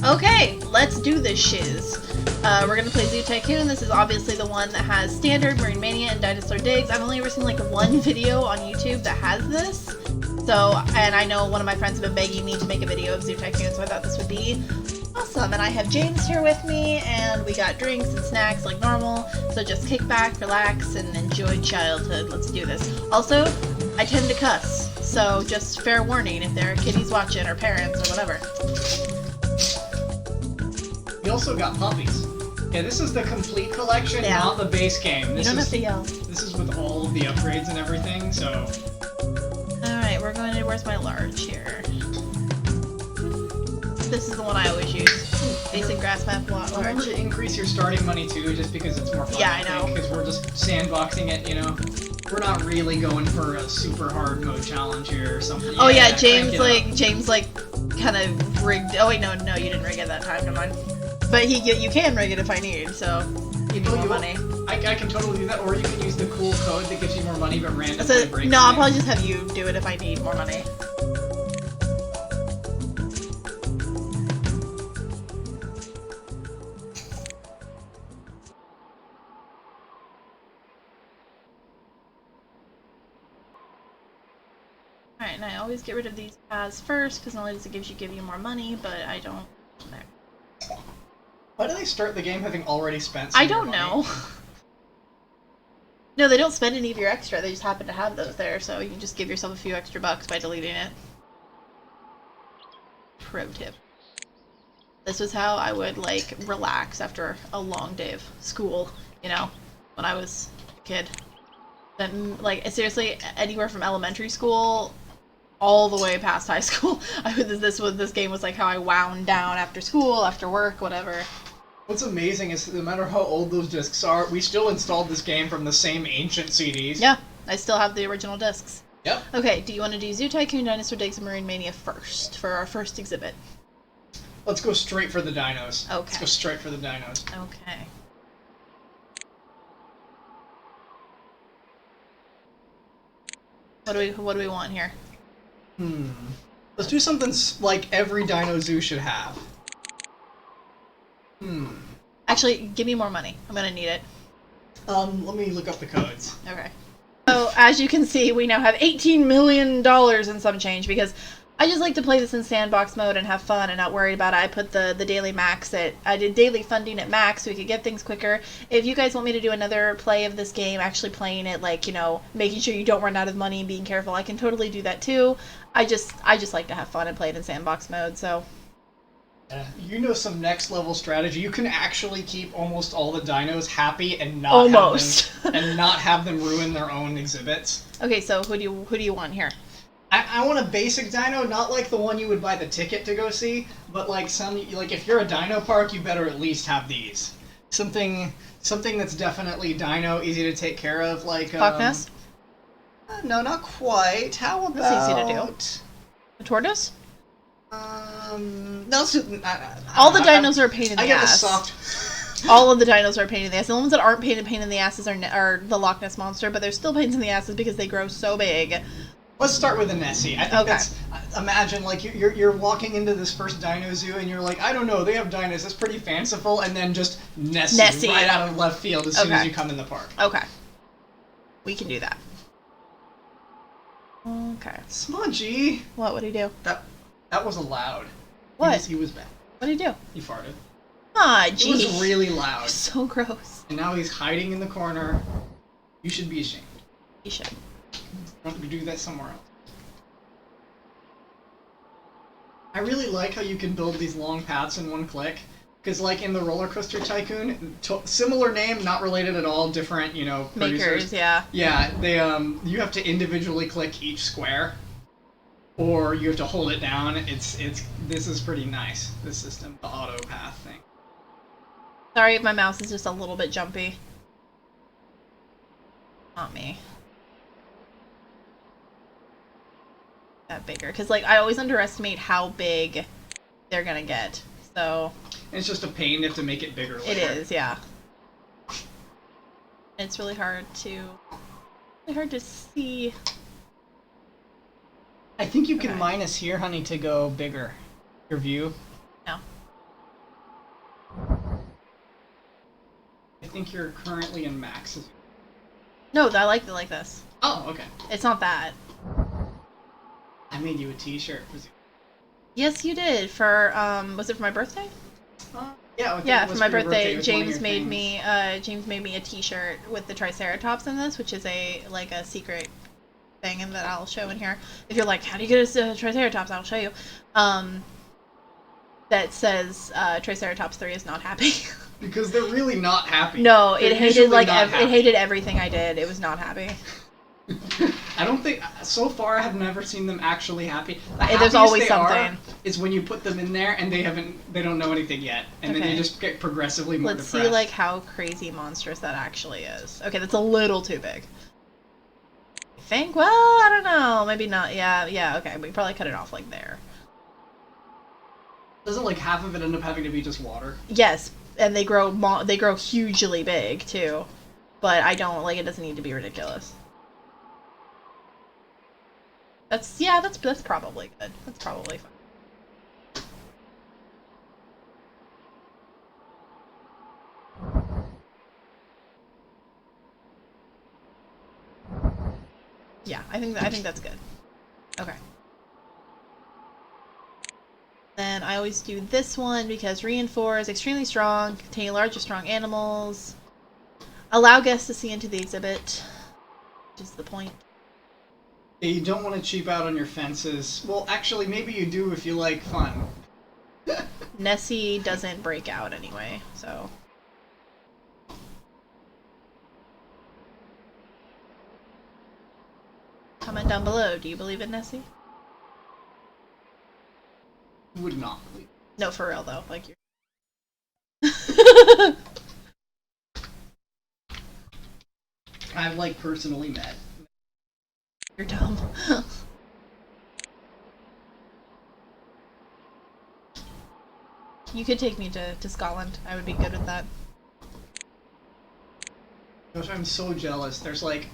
Okay, let's do this shiz. We're gonna play Zoo Tycoon. This is obviously the one that has Standard, Marine Mania, and Dinosaur Digs. I've only ever seen like one video on YouTube that has this. So, and I know one of my friends have been begging me to make a video of Zoo Tycoon, so I thought this would be awesome. And I have James here with me, and we got drinks and snacks like normal. So just kick back, relax, and enjoy childhood. Let's do this. Also, I tend to cuss, so just fair warning if there are kiddies watching or parents or whatever. We also got puppies. Yeah, this is the complete collection, not the base game. You don't have to yell. This is with all of the upgrades and everything, so... Alright, we're going to... Where's my large here? This is the one I always use. Basic grass map large. Remember to increase your starting money too, just because it's more fun. Yeah, I know. Because we're just sandboxing it, you know? We're not really going for a super hard mode challenge here or something. Oh yeah, James kind of rigged... Oh wait, no, you didn't rig it that time, never mind. But you can rig it if I need, so give me more money. I can totally do that, or you can use the cool code that gives you more money but randomly breaks. No, I'll probably just have you do it if I need more money. Alright, and I always get rid of these paths first, because not only does it give you more money, but I don't... Why do they start the game having already spent I don't know. No, they don't spend any of your extra, they just happen to have those there, so you can just give yourself a few extra bucks by deleting it. Pro tip. This was how I would, like, relax after a long day of school, you know, when I was a kid. Then, like, seriously, anywhere from elementary school all the way past high school, this game was like how I wound down after school, after work, whatever. What's amazing is no matter how old those discs are, we still installed this game from the same ancient CDs. Yeah, I still have the original discs. Yep. Okay, do you want to do Zoo Tycoon, Dinosaur Digs, and Marine Mania first, for our first exhibit? Let's go straight for the dinos. Okay. Let's go straight for the dinos. Okay. What do we want here? Let's do something like every dino zoo should have. Actually, give me more money. I'm gonna need it. Let me look up the codes. Okay. So, as you can see, we now have $18 million in some change, because I just like to play this in sandbox mode and have fun and not worry about it. I put the daily max at... I did daily funding at max so we could get things quicker. If you guys want me to do another play of this game, actually playing it, like, you know, making sure you don't run out of money and being careful, I can totally do that too. I just like to have fun and play it in sandbox mode, so... You know some next level strategy. You can actually keep almost all the dinos happy and not have them ruin their own exhibits. Okay, so who do you want here? I want a basic dino, not like the one you would buy the ticket to go see, but like if you're a dino park, you better at least have these. Something that's definitely dino, easy to take care of, like Loch Ness? No, not quite. How about that's easy to do. A tortoise? No, all the dinos are a pain in the ass. I get the soft. All of the dinos are a pain in the ass. The ones that aren't pain in the asses are the Loch Ness Monster, but they're still pains in the asses because they grow so big. Let's start with a Nessie. I think that's... Imagine, like, you're walking into this first dino zoo, and you're like, I don't know, they have dinos, that's pretty fanciful, and then just Nessie. Right out of left field as soon as you come in the park. Okay. We can do that. Okay. Smudgy! What would he do? That was loud. What? He was bad. What did he do? He farted. Ah, jeez. It was really loud. So gross. And now he's hiding in the corner. You should be ashamed. You should. Why don't you do that somewhere else? I really like how you can build these long paths in one click. Because, like, in the Roller Coaster Tycoon, similar name, not related at all, different, you know, producers. Makers, yeah. Yeah, they, you have to individually click each square. Or you have to hold it down. This is pretty nice, this system, the auto path thing. Sorry if my mouse is just a little bit jumpy. Not me. That bigger, because, like, I always underestimate how big they're gonna get, so... And it's just a pain to have to make it bigger later. It is, yeah. It's really hard to see... I think you can minus here, honey, to go bigger. Your view. No. think you're currently in max. No, I like it like this. Oh, okay. It's not that. I made you a t-shirt. Yes, you did. For, was it for my birthday? Yeah, Yeah, for my birthday, James made me a t-shirt with the Triceratops in this, which is a secret thing and that I'll show in here. If you're like, how do you get a Triceratops? I'll show you. That says Triceratops 3 is not happy. Because they're really not happy. No, they're it hated it hated everything I did. It was not happy. I don't think so far I have never seen them actually happy. There's always something. Is when you put them in there and they don't know anything yet, and then you just get progressively more depressed. Let's see like how crazy monstrous that actually is. Okay, that's a little too big. I think. Well, I don't know. Maybe not. Yeah. Okay, we probably cut it off like there. Doesn't like half of it end up having to be just water? Yes, and they grow hugely big too, but I don't like it. Doesn't need to be ridiculous. That's probably good. That's probably fine. Yeah, I think that's good. Okay. Then I always do this one because reinforce, extremely strong, contain large or strong animals, allow guests to see into the exhibit, which is the point. Yeah, you don't want to cheap out on your fences. Well, actually, maybe you do if you like fun. Nessie doesn't break out anyway, so. Comment down below, do you believe in Nessie? Would not believe. No, for real though, like you're... I've like personally met. You're dumb. You could take me to Scotland. I would be good with that. Gosh, I'm so jealous. There's like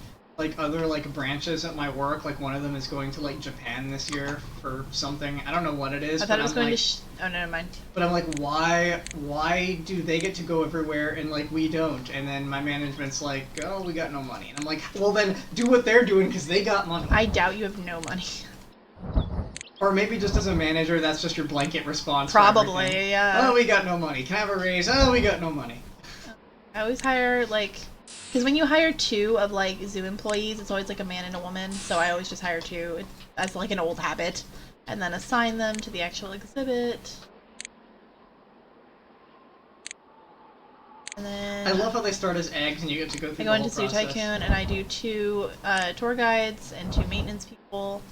other like branches at my work. Like one of them is going to like Japan this year for something. I don't know what it is. I thought it was going to. Oh, no, never mind. But I'm like, why do they get to go everywhere and like we don't? And then my management's like, oh, we got no money. And I'm like, well then do what they're doing because they got money. I doubt you have no money. Or maybe just as a manager, that's just your blanket response. Probably, yeah. Oh, we got no money. Can I have a raise? Oh, we got no money. I always hire like. Because when you hire two of, like, zoo employees, it's always, like, a man and a woman, so I always just hire two as, like, an old habit, and then assign them to the actual exhibit. And then... I love how they start as eggs and you get to go through the whole process. I go into Zoo Tycoon, and I do 2 tour guides and 2 maintenance people,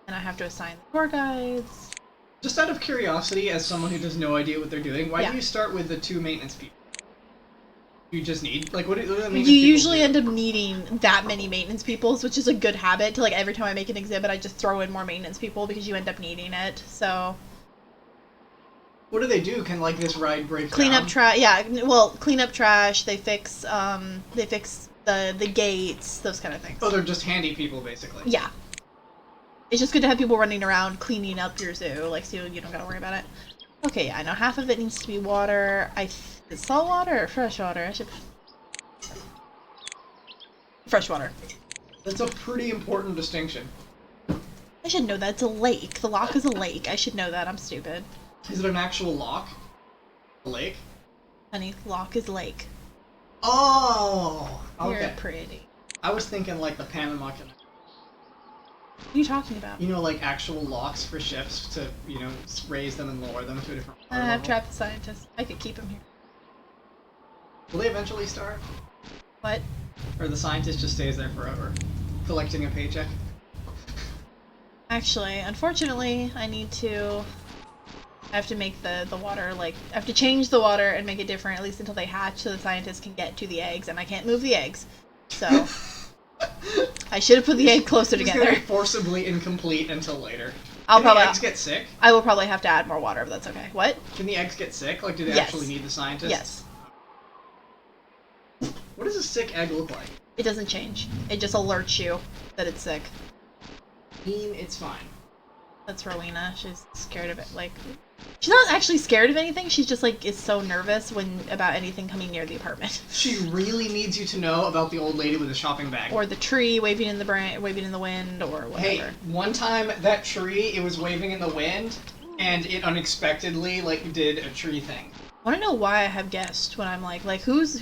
and I have to assign the tour guides. Just out of curiosity, as someone who has no idea what they're doing, why do you start with the 2 maintenance people? You just need, like, what do the maintenance You usually end up needing that many maintenance people, which is a good habit to, like, every time I make an exhibit, I just throw in more maintenance people because you end up needing it, so... What do they do? Can, like, this ride break Clean down? up trash, yeah, well, clean up trash, they fix the gates, those kind of things. Oh, they're just handy people, basically. Yeah. It's just good to have people running around cleaning up your zoo, like, so you don't gotta worry about it. Okay, yeah, I know half of it needs to be water. Is salt water or fresh water? I should... Fresh water. That's a pretty important distinction. I should know that. It's a lake. The loch is a lake. I should know that. I'm stupid. Is it an actual loch? A lake? Honey, loch is lake. Oh! Okay. You're pretty. I was thinking like the Panama Canal. What are you talking about? You know, like actual locks for ships to, you know, raise them and lower them to a different water I've level. trapped the scientist. I could keep him here. Will they eventually starve? What? Or the scientist just stays there forever, collecting a paycheck? Actually, unfortunately, I have to make the water, like, I have to change the water and make it different, at least until they hatch, so the scientists can get to the eggs, and I can't move the eggs. So... I should have put the egg closer together. It's gonna be forcibly incomplete until later. Can the eggs get sick? I will probably have to add more water, but that's okay. What? Can the eggs get sick? Like, do they Yes. actually need the scientists? Yes. What does a sick egg look like? It doesn't change. It just alerts you that it's sick. I mean, it's fine. That's Rowena. She's scared of it. Like, she's not actually scared of anything. She's just like is so nervous about anything coming near the apartment. She really needs you to know about the old lady with the shopping bag. Or the tree waving in the wind, or whatever. Hey, one time that tree, it was waving in the wind, and it unexpectedly like did a tree thing. I want to know why I have guests when I'm like who's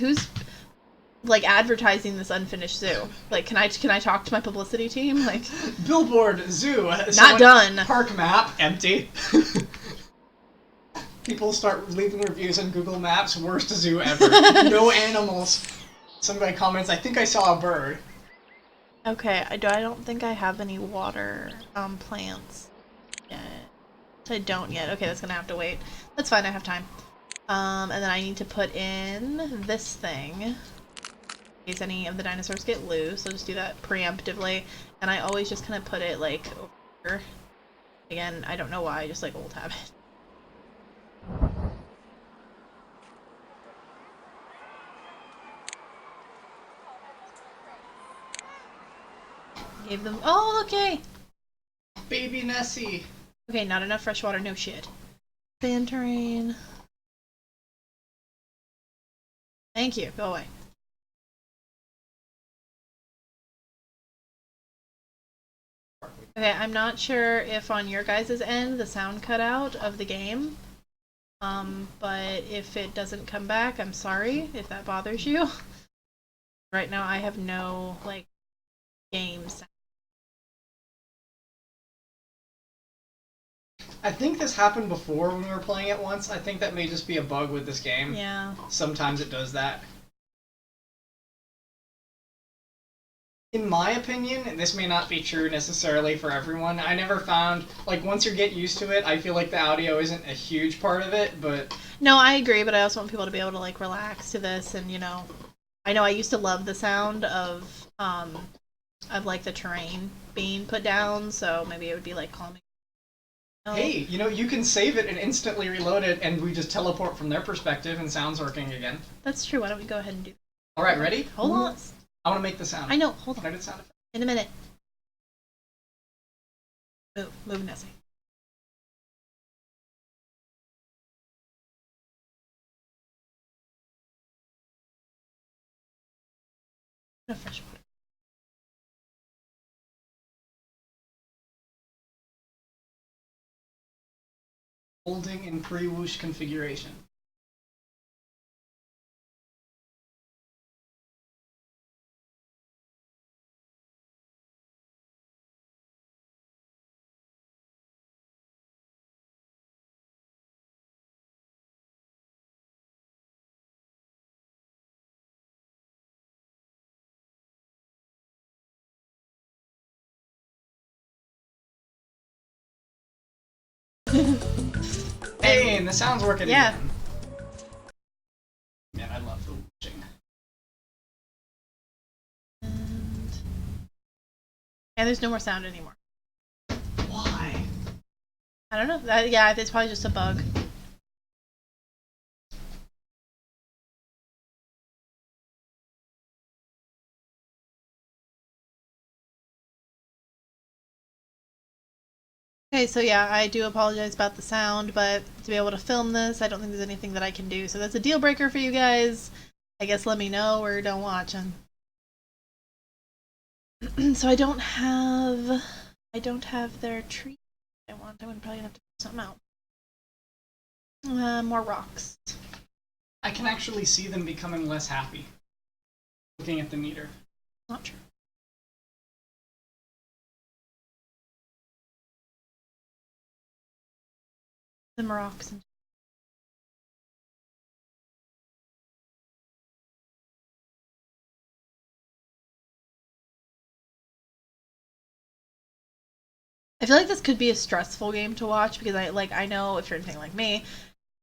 like advertising this unfinished zoo. Like, can I talk to my publicity team? Like, billboard zoo. Not done. Park map empty. People start leaving reviews on Google Maps. Worst zoo ever. No animals. Somebody comments, I think I saw a bird. Okay, I don't think I have any water plants yet. I don't yet. Okay, that's gonna have to wait. That's fine. I have time. And then I need to put in this thing in case any of the dinosaurs get loose. I'll just do that preemptively. And I always just kind of put it like over. Again, I don't know why. Just like old habit. Gave them. Oh, okay. Baby Nessie. Okay, not enough fresh water. No shit. Sand terrain. Thank you. Go away. Okay, I'm not sure if on your guys' end the sound cut out of the game. But if it doesn't come back, I'm sorry if that bothers you. Right now I have no, like, game sound. I think this happened before when we were playing it once. I think that may just be a bug with this game. Yeah. Sometimes it does that. In my opinion, and this may not be true necessarily for everyone, I never found, like, once you get used to it, I feel like the audio isn't a huge part of it, but... No, I agree, but I also want people to be able to, like, relax to this, and, you know... I know I used to love the sound of like, the terrain being put down, so maybe it would be, like, calming. Hey, you know, you can save it and instantly reload it, and we just teleport from their perspective, and sound's working again. That's true. Why don't we go ahead and do that? Alright, ready? Hold on. I want to make the sound. I know. Hold on. I did sound effect. In a minute. Move, Nessie. No fresh water. Holding in pre-whoosh configuration. Hey, and the sound's working again. Man, I love the whooshing. And there's no more sound anymore. Why? I don't know. Yeah, it's probably just a bug. Okay, so yeah, I do apologize about the sound, but to be able to film this, I don't think there's anything that I can do. So that's a deal breaker for you guys. I guess let me know or don't watch them. So I don't have their treat I want. I would probably have to put something out. More rocks. I can actually see them becoming less happy. Looking at the meter. Not true. Some rocks. I feel like this could be a stressful game to watch because I know if you're anything like me,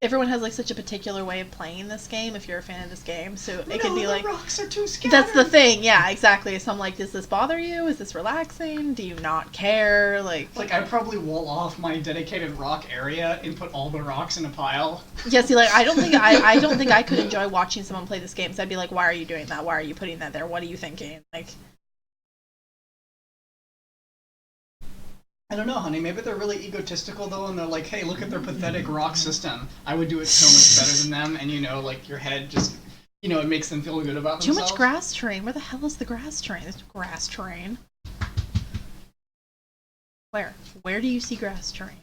everyone has like such a particular way of playing this game if you're a fan of this game. So it could be like the rocks are too scattered. That's the thing, yeah, exactly. So I'm like, does this bother you? Is this relaxing? Do you not care? Like I'd probably wall off my dedicated rock area and put all the rocks in a pile. Yeah, see, like I don't think I could enjoy watching someone play this game. So I'd be like, why are you doing that? Why are you putting that there? What are you thinking? Like I don't know, honey. Maybe they're really egotistical though, and they're like, "Hey, look at their pathetic rock system. I would do it so much better than them." And like your head just, it makes them feel good about themselves. Too much grass terrain. Where the hell is the grass terrain? There's no grass terrain. Where? Where do you see grass terrain?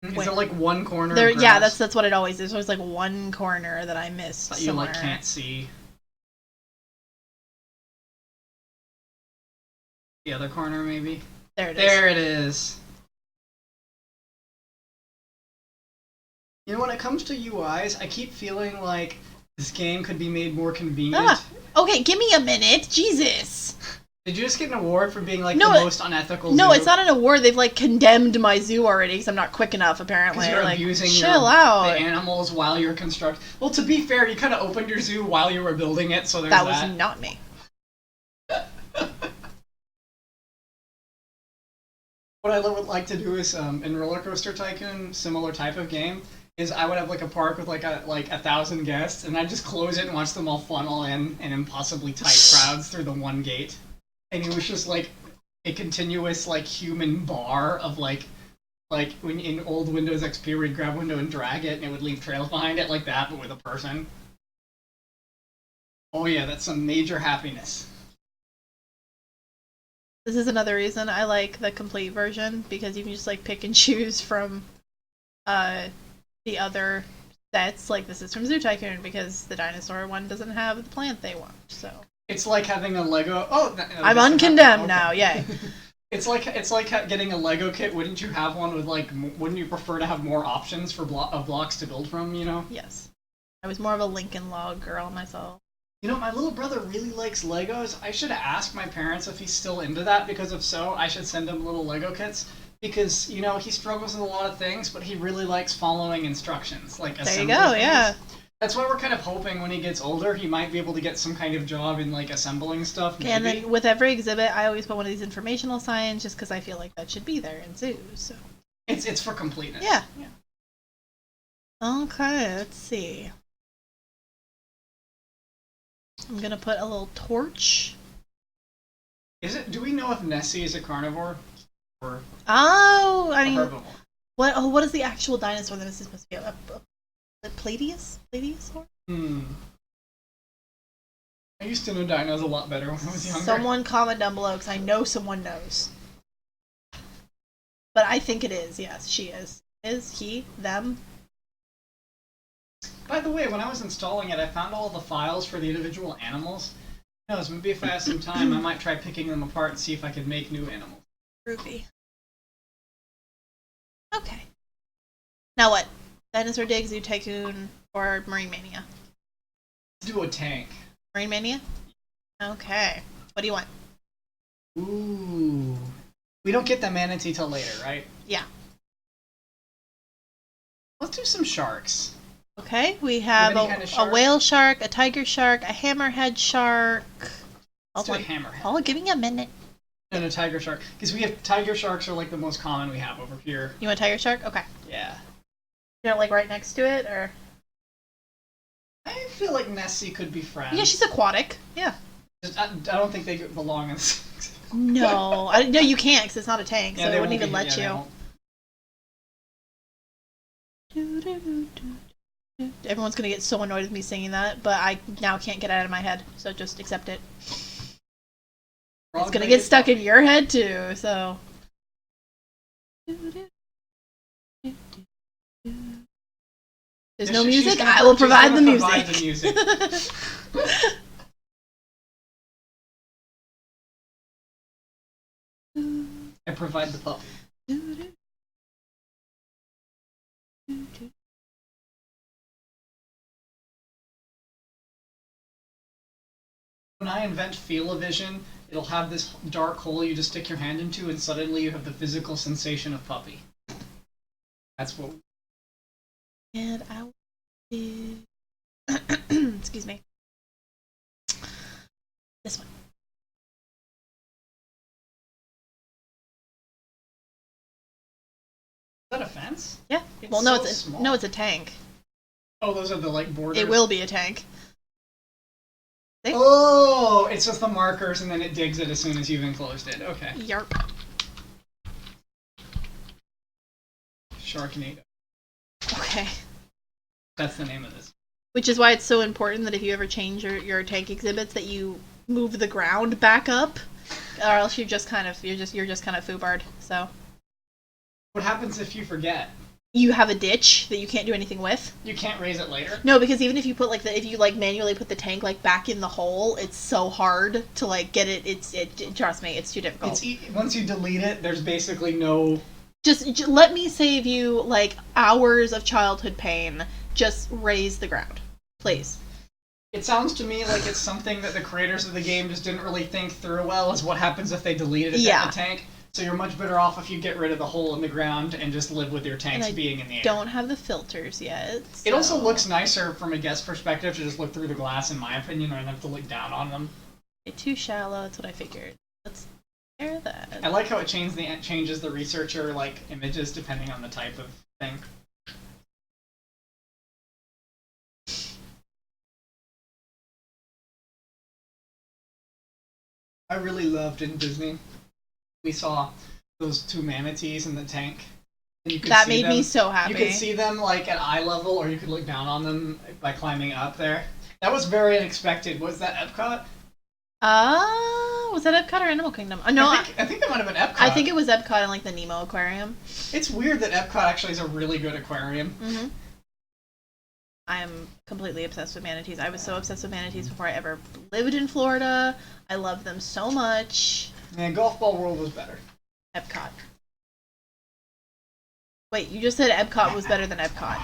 Is there like one corner? There, of grass yeah, that's what it always is. There's always like one corner that I missed that you somewhere. like can't see. The other corner, maybe. There it is. There it is. When it comes to UIs, I keep feeling like this game could be made more convenient. Okay, give me a minute. Jesus. Did you just get an award for being like No, the most unethical zoo? No, it's not an award. They've like condemned my zoo already because I'm not quick enough. Apparently, you're like abusing chill out. The animals while you're constructing. Well, to be fair, you kind of opened your zoo while you were building it, so there's that. That was not me. What I would like to do is in Roller Coaster Tycoon, similar type of game, is I would have like a park with like 1,000 guests, and I'd just close it and watch them all funnel in impossibly tight crowds through the one gate. And it was just like a continuous like human bar of like when in old Windows XP where you'd grab a window and drag it and it would leave trails behind it like that, but with a person. Oh yeah, that's some major happiness. This is another reason I like the complete version, because you can just like pick and choose from the other sets. Like this is from Zoo Tycoon because the dinosaur one doesn't have the plant they want, so. It's like having a Lego. Oh, I'm uncondemned now. Yay! It's like getting a Lego kit. Wouldn't you have one with like? Wouldn't you prefer to have more options for blocks to build from? Yes. I was more of a Lincoln Log girl myself. My little brother really likes Legos. I should ask my parents if he's still into that, because if so, I should send him little Lego kits. Because he struggles with a lot of things, but he really likes following instructions, like assembly. There you go. things. Yeah. That's why we're kind of hoping when he gets older, he might be able to get some kind of job in like assembling stuff. Maybe. And then with every exhibit, I always put one of these informational signs just because I feel like that should be there in zoos. So it's for completeness. Yeah. Okay, let's see. I'm gonna put a little torch. Do we know if Nessie is a carnivore? Or I mean, herbivore? What is the actual dinosaur that this is supposed to be? A Plesiosaur? I used to know dinos a lot better when I was younger. Someone comment down below, because I know someone knows. But I think it is, yes, she is. Is, he, them? By the way, when I was installing it, I found all the files for the individual animals. Who knows, maybe if I have some time, I might try picking them apart and see if I could make new animals. Groovy. Okay. Now what? Dinosaur Dig, Zoo Tycoon, or Marine Mania? Let's do a tank. Marine Mania? Okay. What do you want? Ooh. We don't get the manatee till later, right? Yeah. Let's do some sharks. Okay, we have a whale shark, a tiger shark, a hammerhead shark. Let's do a hammerhead. Oh, give me a minute. And a tiger shark. Because we have tiger sharks are like the most common we have over here. You want a tiger shark? Okay. Yeah. You don't like right next to it, or? I feel like Nessie could be friends. Yeah, she's aquatic. Yeah. I don't think they belong in this. No, no, you can't because it's not a tank, so they wouldn't even let you. Everyone's gonna get so annoyed with me singing that, but I now can't get it out of my head, so just accept it. It's gonna get stuck in your head too, so. There's no music. I will provide the music. I provide the puppy. When I invent Feel-O-Vision, it'll have this dark hole you just stick your hand into, and suddenly you have the physical sensation of puppy. That's what. And I will do. Excuse me. This one. Is that a fence? Yeah. It's well, no, so it's small. no, it's a tank. Oh, those are the like borders. It will be a tank. See? Oh, it's just the markers, and then it digs it as soon as you've enclosed it. Okay. Yarp. Sharknado. Okay. That's the name of this. Which is why it's so important that if you ever change your tank exhibits, that you move the ground back up, or else you're just kind of foobarred. So. What happens if you forget? You have a ditch that you can't do anything with. You can't raise it later? No, because even if you put if you manually put the tank back in the hole, it's so hard to get it. Trust me, it's too difficult. Once you delete it, there's basically no. Just let me save you hours of childhood pain. Just raise the ground, please. It sounds to me like it's something that the creators of the game just didn't really think through well. Is what happens if they deleted the tank. So you're much better off if you get rid of the hole in the ground and just live with your tanks being in the air. Don't have the filters yet. So. It also looks nicer from a guest perspective to just look through the glass, in my opinion, rather than have to look down on them. It's too shallow. That's what I figured. Let's air that. I like how it changes the researcher images depending on the type of thing. I really loved in Disney. We saw those two manatees in the tank. And you could that see made them. me so happy. You could see them at eye level, or you could look down on them by climbing up there. That was very unexpected. Was that Epcot? Was that Epcot or Animal Kingdom? No, I think that might have been Epcot. I think it was Epcot in the Nemo Aquarium. It's weird that Epcot actually is a really good aquarium. Mm-hmm. I'm completely obsessed with manatees. I was so obsessed with manatees before I ever lived in Florida. I love them so much. Man, Golf Ball World was better. Epcot. Wait, you just said Epcot was better than Epcot.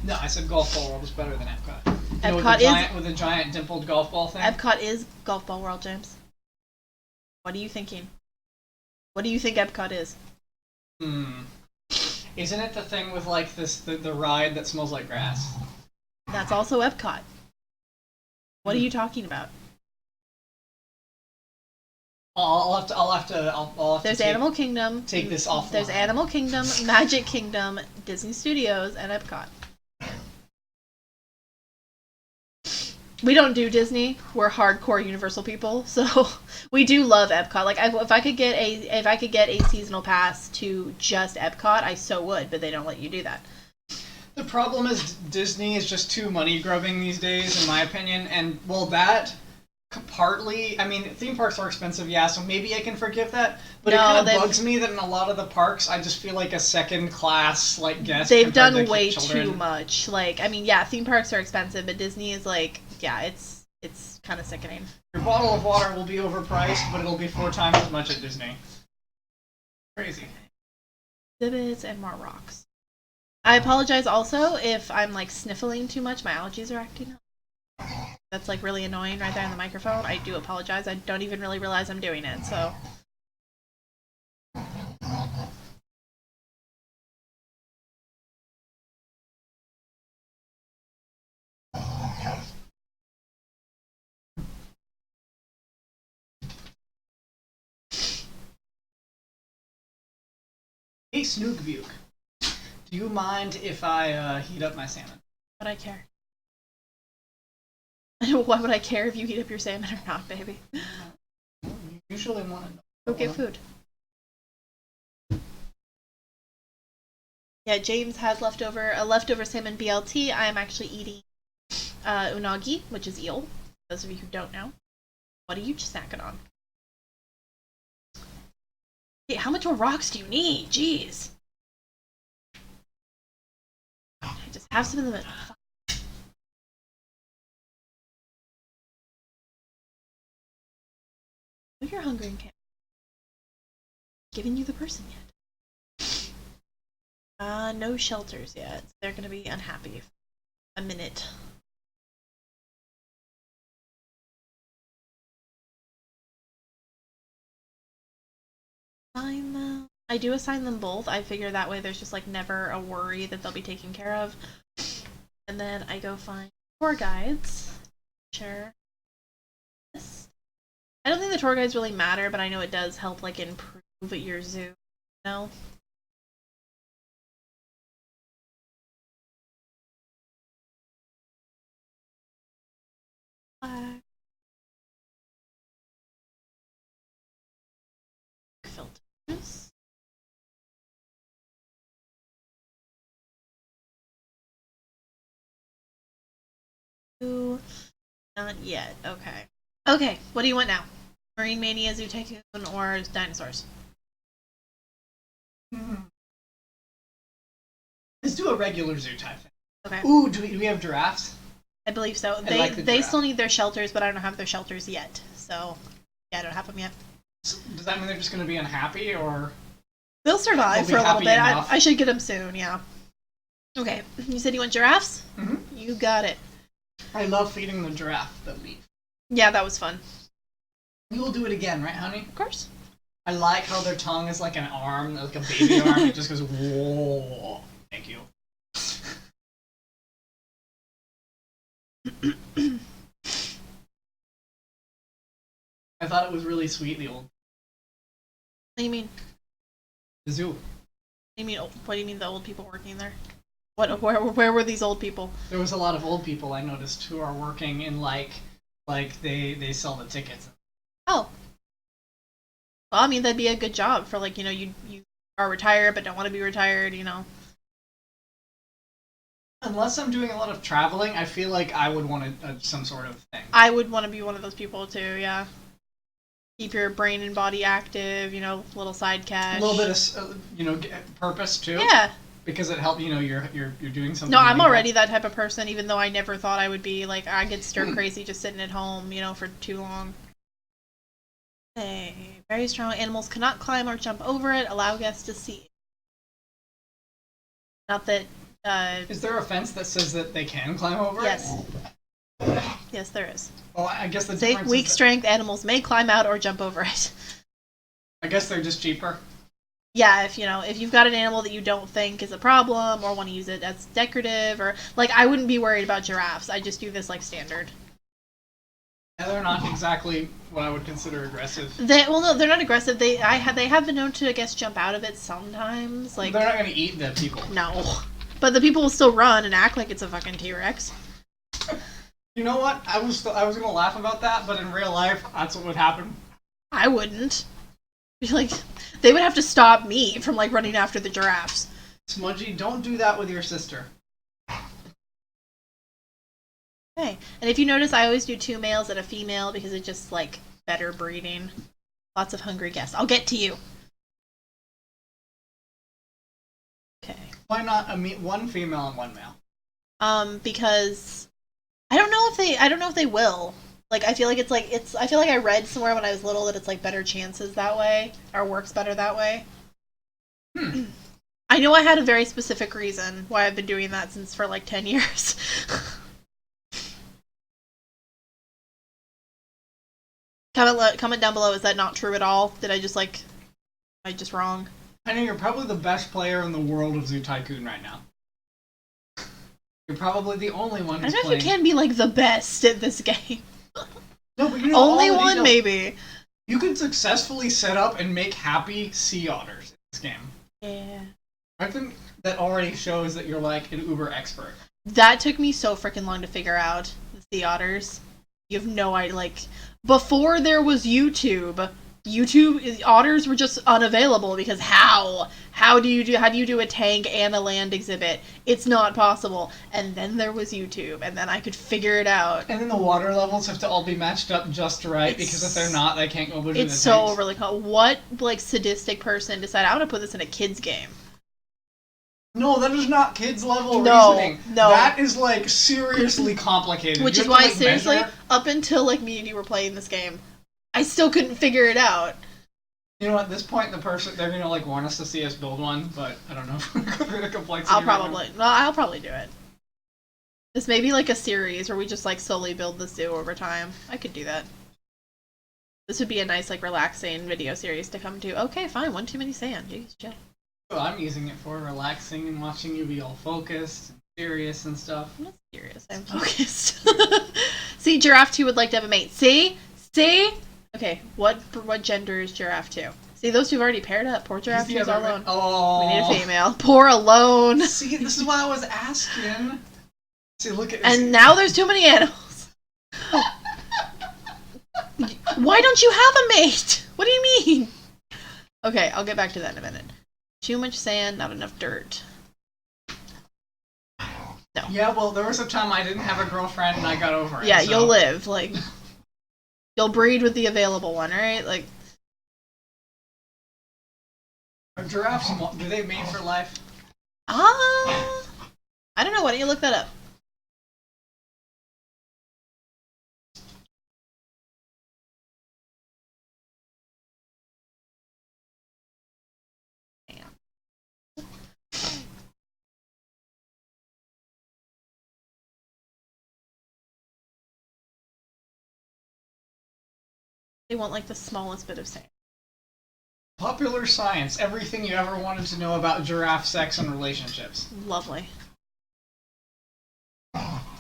No, I said Golf Ball World was better than Epcot. Epcot with the giant dimpled golf ball thing? Epcot is Golf Ball World, James. What are you thinking? What do you think Epcot is? Isn't it the thing with the ride that smells like grass? That's also Epcot. What are you talking about? I'll have to. There's Animal Kingdom. Take this off. There's Animal Kingdom, Magic Kingdom, Disney Studios, and Epcot. We don't do Disney. We're hardcore Universal people, so we do love Epcot. If I could get a seasonal pass to just Epcot, I so would, but they don't let you do that. The problem is Disney is just too money grubbing these days, in my opinion, and that partly, theme parks are expensive, yeah, so maybe I can forgive that, but it kind of bugs me that in a lot of the parks, I just feel like a second class, guest. They've done way too much. Theme parks are expensive, but Disney is it's kind of sickening. Your bottle of water will be overpriced, but it'll be 4 times as much at Disney. Crazy. Exhibits and more rocks. I apologize also if I'm sniffling too much. My allergies are acting up. That's really annoying right there in the microphone. I do apologize. I don't even really realize I'm doing it, so. Hey Snookbuke, do you mind if I heat up my salmon? Would I care? Why would I care if you heat up your salmon or not, baby? You usually want to know. Go get food. Yeah, James has a leftover salmon BLT. I am actually eating unagi, which is eel. Those of you who don't know. What are you snacking on? Hey, how much more rocks do you need? Jeez. Just have some of them. If you're hungry and can't. Giving you the person yet. No shelters yet. They're gonna be unhappy for a minute. Assign them. I do assign them both. I figure that way there's just never a worry that they'll be taken care of. And then I go find tour guides. Sure. I don't think the tour guides really matter, but I know it does help improve your zoo. No. Filters. you. Not yet. Okay. Okay, what do you want now? Marine Mania, Zoo Tycoon, or Dinosaurs? Let's do a regular zoo type thing. Okay. Ooh, do we have giraffes? I believe so. They still need their shelters, but I don't have their shelters yet. So, yeah, I don't have them yet. So, does that mean they're just going to be unhappy, or...? They'll survive for a little bit. I should get them soon, yeah. Okay, you said you want giraffes? Mm-hmm. You got it. I love feeding the giraffe the leaf. Yeah, that was fun. We will do it again, right, honey? Of course. I like how their tongue is like an arm, like a baby arm. It just goes, whoa. Thank you. I thought it was really sweet, the old... What do you mean? The zoo. What do you mean the old people working there? Where were these old people? There was a lot of old people I noticed who are working in like they sell the tickets. Oh. Well, I mean that'd be a good job for like, you are retired but don't want to be retired, Unless I'm doing a lot of traveling, I feel like I would want some sort of thing. I would want to be one of those people too, yeah. Keep your brain and body active, little side cash. A little bit of, purpose too. Yeah. Because it helps, you're doing something. No, I'm already that type of person, even though I never thought I would be. Like, I get stir crazy just sitting at home, for too long. Okay. Very strong animals cannot climb or jump over it. Allow guests to see. Not that, Is there a fence that says that they can climb over it? Yes. Yes, there is. Well, I guess the Say difference weak is strength animals may climb out or jump over it. I guess they're just cheaper. Yeah, if you've got an animal that you don't think is a problem or want to use it as decorative or like I wouldn't be worried about giraffes. I just do this like standard. Yeah, they're not exactly what I would consider aggressive. No, they're not aggressive. They have been known to, I guess, jump out of it sometimes. Like they're not going to eat the people. No, but the people will still run and act like it's a fucking T-Rex. You know what? I was going to laugh about that, but in real life, that's what would happen. I wouldn't. Like, they would have to stop me from like running after the giraffes. Smudgy, don't do that with your sister. Okay, and if you notice, I always do 2 males and a female because it's just like better breeding. Lots of hungry guests. I'll get to you. Okay. Why not one female and one male? Because I don't know if they will. Like, I feel like I feel like I read somewhere when I was little that it's like better chances that way, or works better that way. I know I had a very specific reason why I've been doing that for like 10 years. Comment down below, is that not true at all? Am I just wrong? I know you're probably the best player in the world of Zoo Tycoon right now. You're probably the only one who's I don't know playing. if you can be like the best at this game. No, but only one, maybe. You can successfully set up and make happy sea otters in this game. Yeah. I think that already shows that you're like an uber expert. That took me so freaking long to figure out, the sea otters. You have no idea, like, before there was YouTube, otters were just unavailable because how do you do a tank and a land exhibit? It's not possible. And then there was YouTube, and then I could figure it out. And then the water levels have to all be matched up just right, because if they're not, they can't go between the tanks. It's so overly what like sadistic person decided I want to put this in a kid's game? No, that is not kids level reasoning. No. That is like seriously complicated. Which is why seriously, up until like me and you were playing this game, I still couldn't figure it out. You know, at this point, they're gonna like want us to see us build one, but I don't know if we're gonna complain. I'll probably do it. This may be like a series where we just like slowly build the zoo over time. I could do that. This would be a nice like relaxing video series to come to. Okay, fine. One too many sand. Jeez, chill. Well, I'm using it for relaxing and watching you be all focused and serious and stuff. I'm not serious. I'm focused. See, Giraffe 2 would like to have a mate. See? Okay, what gender is Giraffe 2? See, those two have already paired up. Poor Giraffe 2 is all alone. Oh. We need a female. Poor alone. See, this is what I was asking. See, look at. And now there's too many animals. Why don't you have a mate? What do you mean? Okay, I'll get back to that in a minute. Too much sand, not enough dirt. So. Yeah, well, there was a time I didn't have a girlfriend and I got over it. Yeah, so. you'll live. Like, you'll breed with the available one, right? Like, Are giraffes, do they mate for life? I don't know. Why don't you look that up? They want like the smallest bit of sand. Popular science. Everything you ever wanted to know about giraffe sex and relationships. Lovely.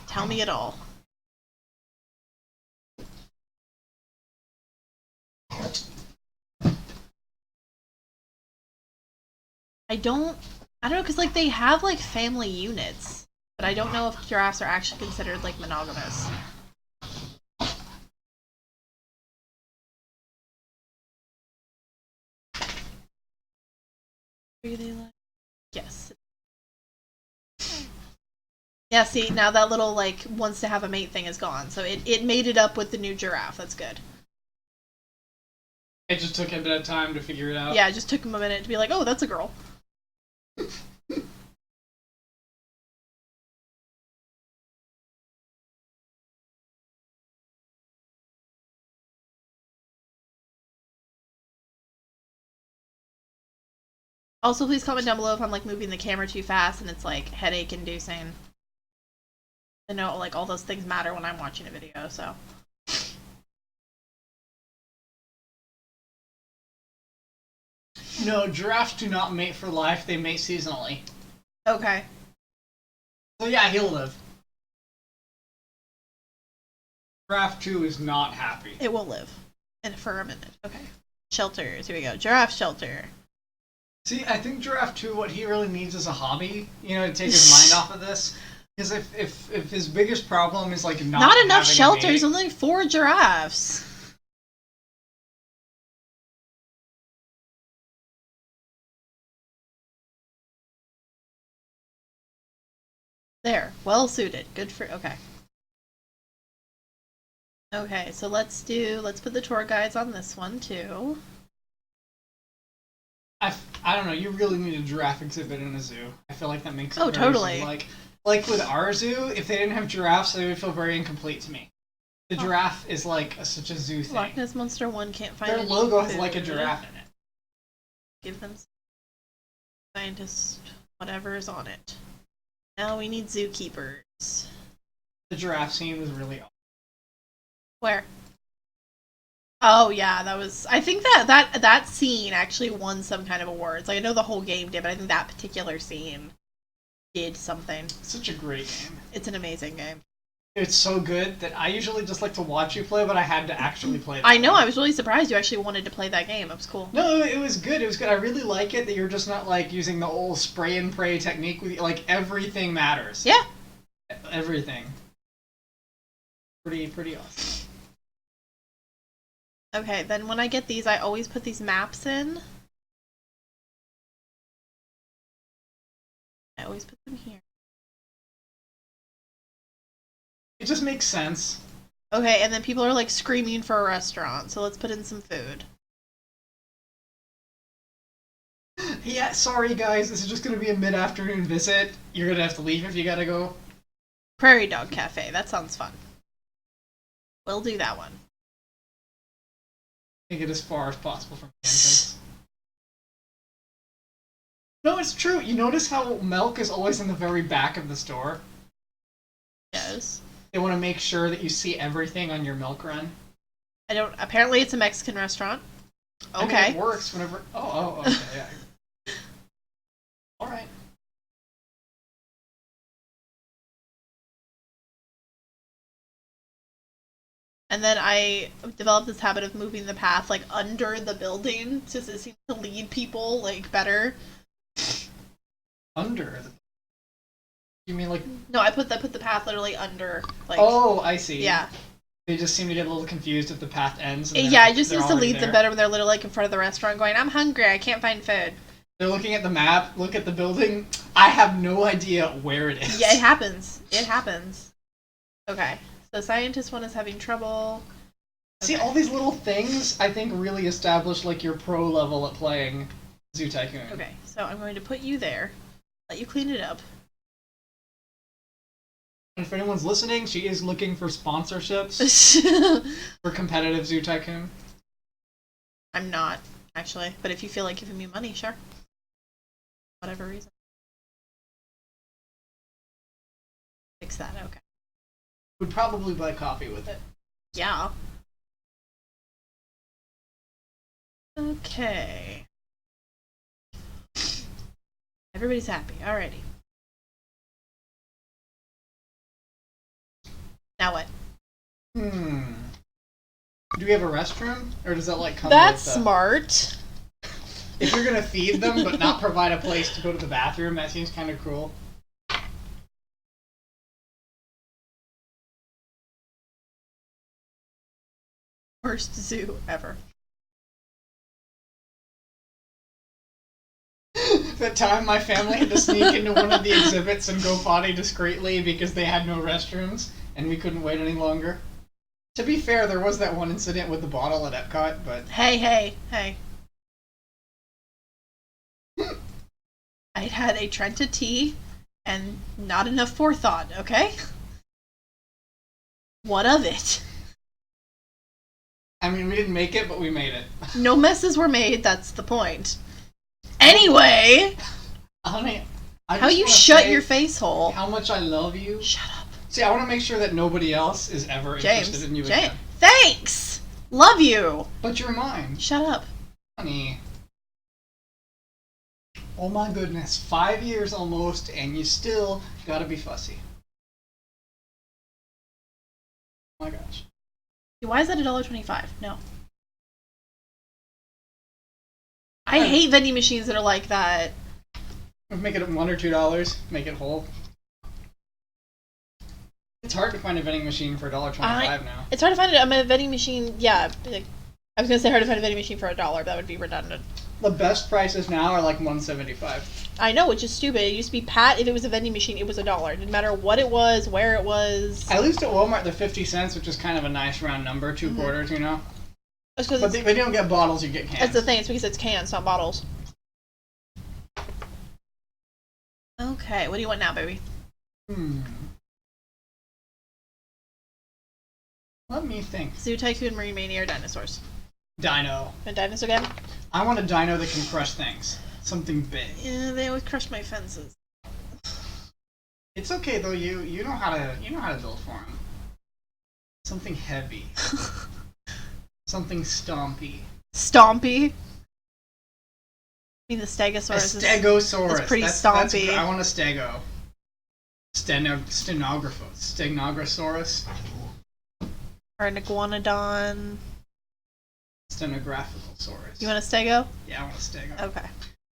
Tell me it all. I don't know, because like they have like family units, but I don't know if giraffes are actually considered like monogamous. Are they like? Yes. Yeah, see, now that little like wants to have a mate thing is gone, so it made it up with the new giraffe. That's good. It just took a bit of time to figure it out. Yeah, it just took him a minute to be like, oh, that's a girl. Also, please comment down below if I'm like moving the camera too fast and it's like headache inducing. I know like all those things matter when I'm watching a video, so. No, giraffes do not mate for life, they mate seasonally. Okay. So yeah, he'll live. Giraffe 2 is not happy. It will live. And for a minute. Okay. Shelters. Here we go. Giraffe Shelter. See, I think Giraffe 2, what he really needs is a hobby, you know, to take his mind off of this. Because if his biggest problem is like not enough having shelters, a mate, only 4 giraffes. There. Well suited. Good for okay. Okay, so let's put the tour guides on this one too. I don't know, you really need a giraffe exhibit in a zoo. I feel like that makes it Oh, very totally. Like with our zoo, if they didn't have giraffes, they would feel very incomplete to me. The giraffe is like such a zoo thing. Loch Ness Monster 1 can't find Their any logo has food. like a giraffe in it. Give them scientist whatever is on it. Now we need zookeepers. The giraffe scene was really awesome. Where? Oh yeah, that was. I think that scene actually won some kind of awards. Like I know the whole game did, but I think that particular scene did something. It's such a great game. It's an amazing game. It's so good that I usually just like to watch you play, but I had to actually play it. I know. I was really surprised you actually wanted to play that game. It was cool. No, it was good. It was good. I really like it that you're just not like using the old spray and pray technique. With like everything matters. Yeah. Everything. Pretty awesome. Okay, then when I get these, I always put these maps in. I always put them here. It just makes sense. Okay, and then people are like screaming for a restaurant, so let's put in some food. Yeah, sorry guys, this is just gonna be a mid-afternoon visit. You're gonna have to leave if you gotta go. Prairie Dog Cafe, that sounds fun. We'll do that one. Take it as far as possible from the entrance. No, it's true. You notice how milk is always in the very back of the store? Yes. They want to make sure that you see everything on your milk run. I don't. Apparently, it's a Mexican restaurant. Okay. I mean, it works whenever. Oh, okay, yeah. All right. And then I developed this habit of moving the path like under the building, just it seems to lead people like better. Under. You mean like? No, I put the path literally under. Like. Oh, I see. Yeah. They just seem to get a little confused if the path ends. And Yeah, it just they're seems to already lead them there. better when they're literally like in front of the restaurant, going, "I'm hungry. I can't find food." They're looking at the map. Look at the building. I have no idea where it is. Yeah, it happens. It happens. Okay. So scientist one is having trouble. See, all these little things, I think, really establish, like, your pro level at playing Zoo Tycoon. Okay, so I'm going to put you there. Let you clean it up. And if anyone's listening, she is looking for sponsorships for competitive Zoo Tycoon. I'm not, actually. But if you feel like giving me money, sure. Whatever reason. Fix that, okay. Would probably buy coffee with it. Yeah. Okay. Everybody's happy. Alrighty. Now what? Do we have a restroom? Or does that, like, come That's with the... smart. If you're gonna feed them, but not provide a place to go to the bathroom, that seems kind of cruel. Worst zoo ever. That time my family had to sneak into one of the exhibits and go potty discreetly because they had no restrooms, and we couldn't wait any longer. To be fair, there was that one incident with the bottle at Epcot, but... Hey. I'd had a Trenta tea and not enough forethought, okay? What of it? I mean, we didn't make it, but we made it. No messes were made, that's the point. Anyway! Honey, How you shut your face hole? How much I love you. Shut up. See, I want to make sure that nobody else is ever interested in you again. Thanks! Love you! But you're mine. Shut up. Honey. Oh my goodness, 5 years almost, and you still gotta be fussy. Oh my gosh. Why is that $1.25? No. I hate vending machines that are like that. Make it $1 or $2, make it whole. It's hard to find a vending machine for $1.25 now. It's hard to find a vending machine, yeah. I was going to say hard to find a vending machine for $1, but that would be redundant. The best prices now are like $1.75. I know, which is stupid. It used to be pat. If it was a vending machine, it was $1. It didn't matter what it was, where it was. At least at Walmart, they're 50 cents, which is kind of a nice round number, two quarters, you know? But they don't get bottles, you get cans. That's the thing, it's because it's cans, not bottles. Okay, what do you want now, baby? Let me think. Zoo Tycoon, Marine Mania, or Dinosaurs? Dino. A dinosaur game? I want a dino that can crush things. Something big. Yeah, they always crush my fences. It's okay though. You know how to build for them. Something heavy. Something stompy. Stompy? I mean, the Stegosaurus. A Stegosaurus. It's pretty stompy. I want a Stego. Stenographos. Or an Iguanodon. Stenographical-saurus. You want a Stego? Yeah, I want a Stego. Okay.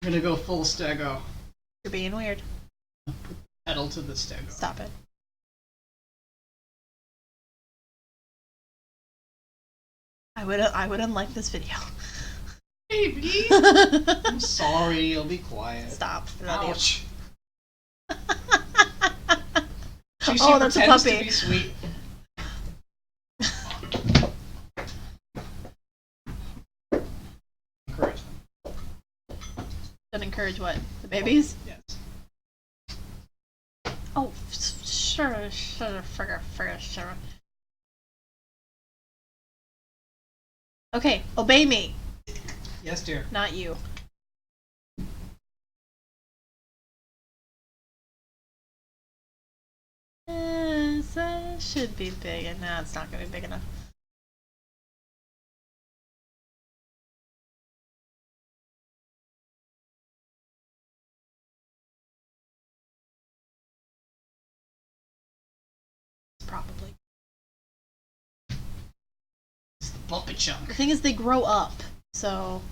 I'm gonna go full Stego. You're being weird. Pedal to the Stego. Stop it. I would unlike this video. Baby! I'm sorry, you'll be quiet. Stop. Ouch. She That's a pretends puppy. to be sweet. Encourage them. Don't encourage what? The babies? Yes. Oh, sure. Okay, obey me. Yes, dear. Not you. That should be big, and no, it's not going to be big enough. Probably. It's the puppet chunk. The thing is, they grow up, so...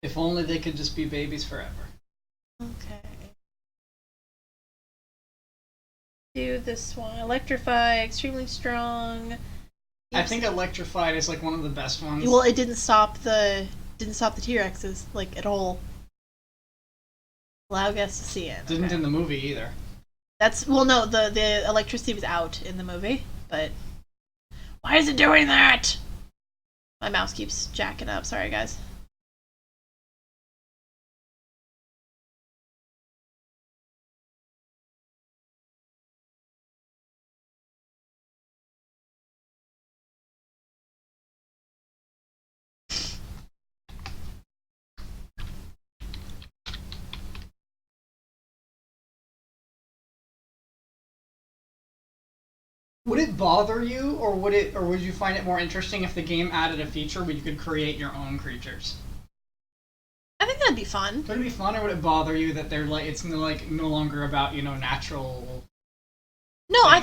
If only they could just be babies forever. Okay. Do this one. Electrify, extremely strong. I think Electrified is like one of the best ones. Well, it didn't stop the T-Rexes, like, at all. Allow guests to see it. Didn't in the movie either. That's well, no, the electricity was out in the movie, but why is it doing that? My mouse keeps jacking up. Sorry, guys. Would it bother you, or would you find it more interesting if the game added a feature where you could create your own creatures? I think that'd be fun. Would it be fun, or would it bother you that they're like it's like no longer about natural? No, I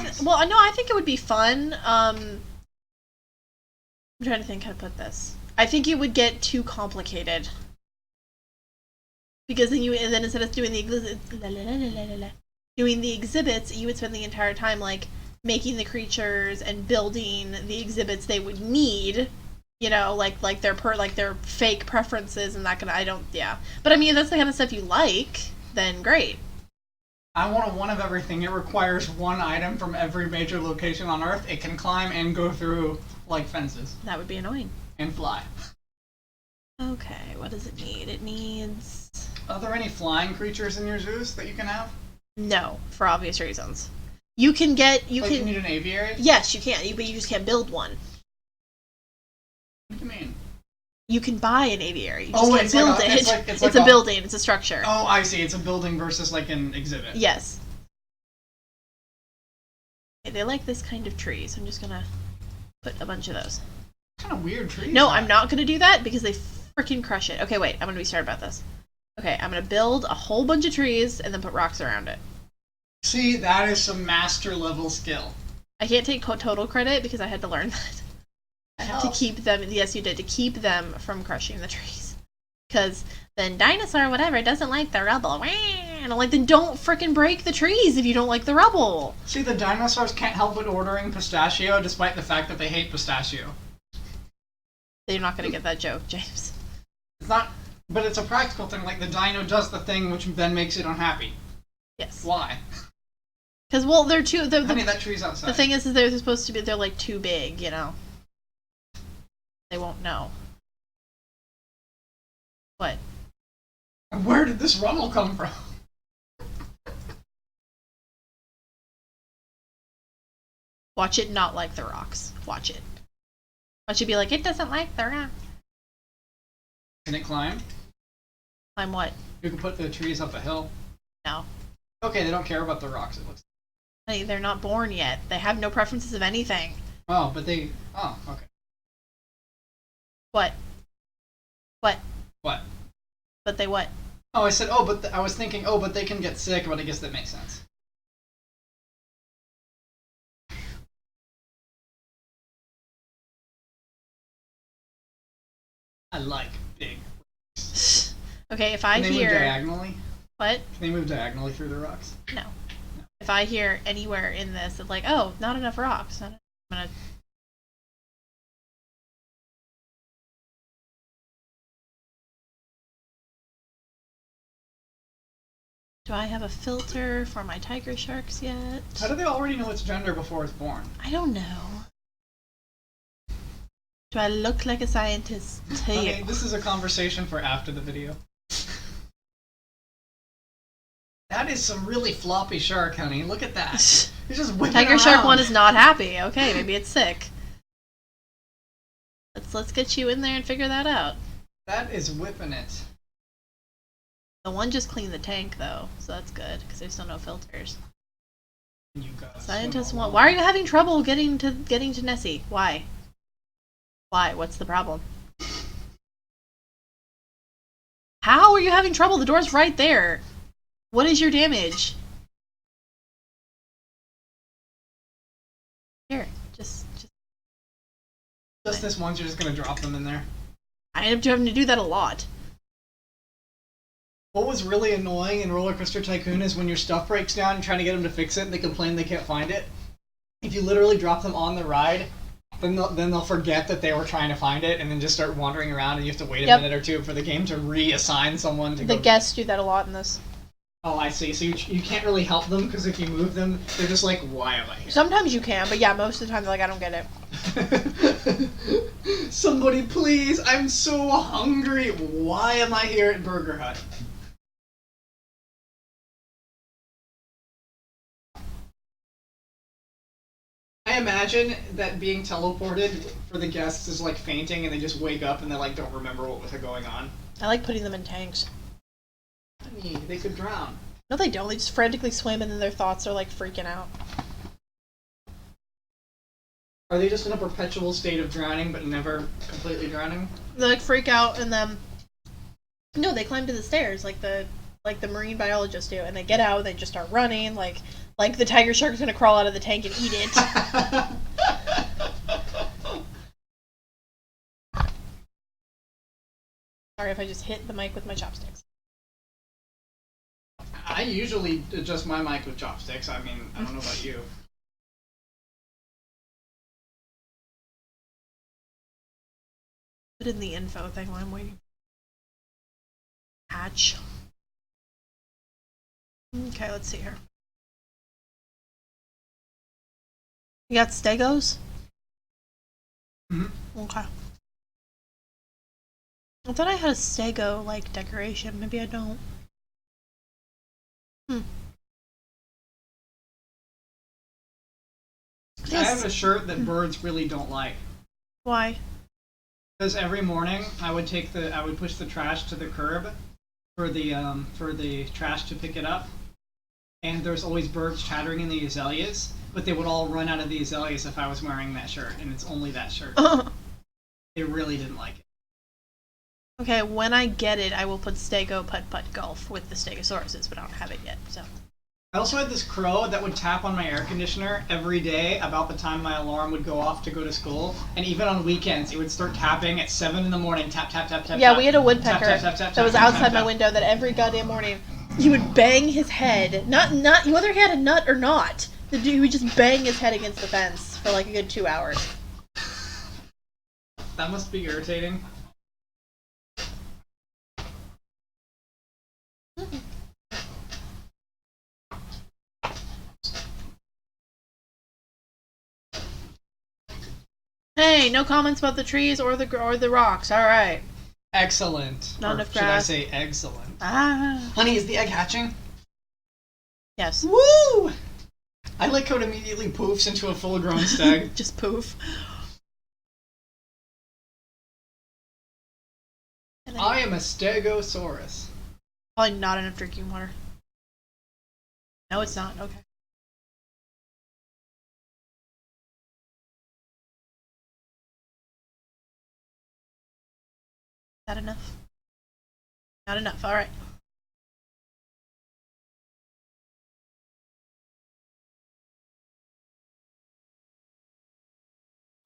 think it would be fun. I'm trying to think how to put this. I think it would get too complicated because then instead of doing the exhibits, you would spend the entire time like making the creatures and building the exhibits they would need. Like their fake preferences and that kind of. But I mean, if that's the kind of stuff you like, then great. I want a one of everything. It requires one item from every major location on Earth. It can climb and go through like fences. That would be annoying. And fly. Okay, what does it need? It needs. Are there any flying creatures in your zoos that you can have? No, for obvious reasons. You can get. You need an aviary? Yes, you can. But you just can't build one. What do you mean? You can buy an aviary. You just can't build it. It's a building. It's a structure. Oh, I see. It's a building versus like an exhibit. Yes. They like this kind of tree, so I'm just gonna put a bunch of those. What kind of weird trees? No, I'm not gonna do that because they freaking crush it. Okay, wait. I'm gonna be smart about this. Okay, I'm gonna build a whole bunch of trees and then put rocks around it. See, that is some master level skill. I can't take total credit because I had to learn that. I have to keep them. Yes, you did, to keep them from crushing the trees. Because then Dinosaur, whatever, doesn't like the rubble. And I'm like, then don't frickin' break the trees if you don't like the rubble. See, the dinosaurs can't help but ordering pistachio despite the fact that they hate pistachio. You're not going to get that joke, James. It's not, but it's a practical thing. Like, the dino does the thing which then makes it unhappy. Yes. Why? Because, well, they're too... Honey, that tree's outside. The thing is they're supposed to be, they're like too big, They won't know. What? Where did this rubble come from? Watch it not like the rocks. Watch it. Watch it be like, it doesn't like the rock. Can it climb? Climb what? You can put the trees up a hill. No. Okay, they don't care about the rocks, it looks Honey, they're not born yet. They have no preferences of anything. Oh, but they... Oh, okay. What? What? What? But they what? Oh, I said, oh, but I was thinking, oh, but they can get sick, but I guess that makes sense. I like big rocks. Okay, if I hear... Can they move diagonally? What? Can they move diagonally through the rocks? No. If I hear anywhere in this, it's like, oh, not enough rocks. I'm gonna... Do I have a filter for my tiger sharks yet? How do they already know its gender before it's born? I don't know. Do I look like a scientist to you? Okay, this is a conversation for after the video. That is some really floppy shark, honey. Look at that. He's just whipping Tiger around. shark one is not happy. Okay, maybe it's sick. Let's get you in there and figure that out. That is whipping it. The one just cleaned the tank though, so that's good because there's still no filters. You got Scientist one. Why are you having trouble getting to Nessie? Why? Why? What's the problem? How are you having trouble? The door's right there. What is your damage? Here, just this once. You're just gonna drop them in there. I end up having to do that a lot. What was really annoying in Roller Coaster Tycoon is when your stuff breaks down and trying to get them to fix it and they complain they can't find it. If you literally drop them on the ride, then they'll forget that they were trying to find it and then just start wandering around and you have to wait a minute or two for the game to reassign someone to The guests do that a lot in this. Oh, I see. So you can't really help them because if you move them, they're just like, why am I here? Sometimes you can, but yeah, most of the time they're like, I don't get it. Somebody please, I'm so hungry. Why am I here at Burger Hut? I imagine that being teleported for the guests is like fainting and they just wake up and they like don't remember what was going on. I like putting them in tanks. Honey, they could drown. No, they don't. They just frantically swim and then their thoughts are like freaking out. Are they just in a perpetual state of drowning but never completely drowning? They like freak out and then no, they climb to the stairs like the marine biologists do, and they get out and they just start running like the tiger shark's gonna crawl out of the tank and eat it. Sorry if I just hit the mic with my chopsticks. I usually adjust my mic with chopsticks. I mean, I don't know about you. Put in the info thing while I'm waiting. Hatch. Okay, let's see here. You got stegos? Mm-hmm. Okay. I thought I had a stego like decoration. Maybe I don't. I have a shirt that birds really don't like. Why? Because every morning I would push the trash to the curb for the trash to pick it up, and there's always birds chattering in the azaleas, but they would all run out of the azaleas if I was wearing that shirt, and it's only that shirt. They really didn't like it. Okay, when I get it, I will put Stego Putt Putt Golf with the Stegosauruses, but I don't have it yet, so. I also had this crow that would tap on my air conditioner every day about the time my alarm would go off to go to school, and even on weekends it would start tapping at 7 in the morning, tap, tap, tap, tap, yeah, tap. we had a woodpecker Tap, tap, tap, tap, that was tap, outside tap, my tap. window that every goddamn morning he would bang his head, not whether he had a nut or not, the dude would just bang his head against the fence for like a good 2 hours. That must be irritating. Hey, no comments about the trees or the rocks. All right. Excellent. Not Or enough should grass. I say excellent? Ah. Honey, is the egg hatching? Yes. Woo! I like how it immediately poofs into a full-grown stag. Just poof. And then I am a stegosaurus. probably not enough drinking water. No, it's not. Okay. Not enough. Not enough. All right.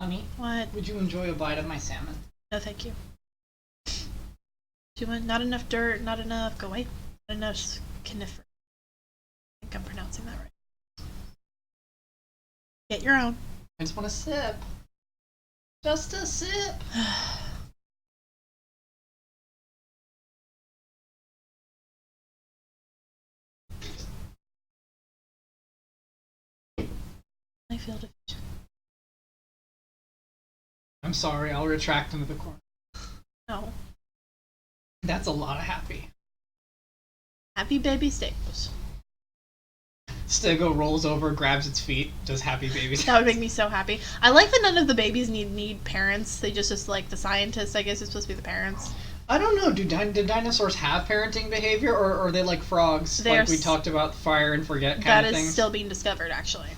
Honey, What? would you enjoy a bite of my salmon? No, thank you. Too much. Not enough dirt. Not enough. Go away. Not enough conifer. I think I'm pronouncing that right. Get your own. I just want a sip. Just a sip. I feel deficient. I'm sorry, I'll retract into the corner. No. That's a lot of happy. Happy baby Stegos. Stego rolls over, grabs its feet, does happy babies. That would make me so happy. I like that none of the babies need parents. They just like the scientists, I guess, is supposed to be the parents. I don't know, do dinosaurs have parenting behavior, or are they like frogs? They're like we talked about fire and forget kind That of is things? still being discovered, actually.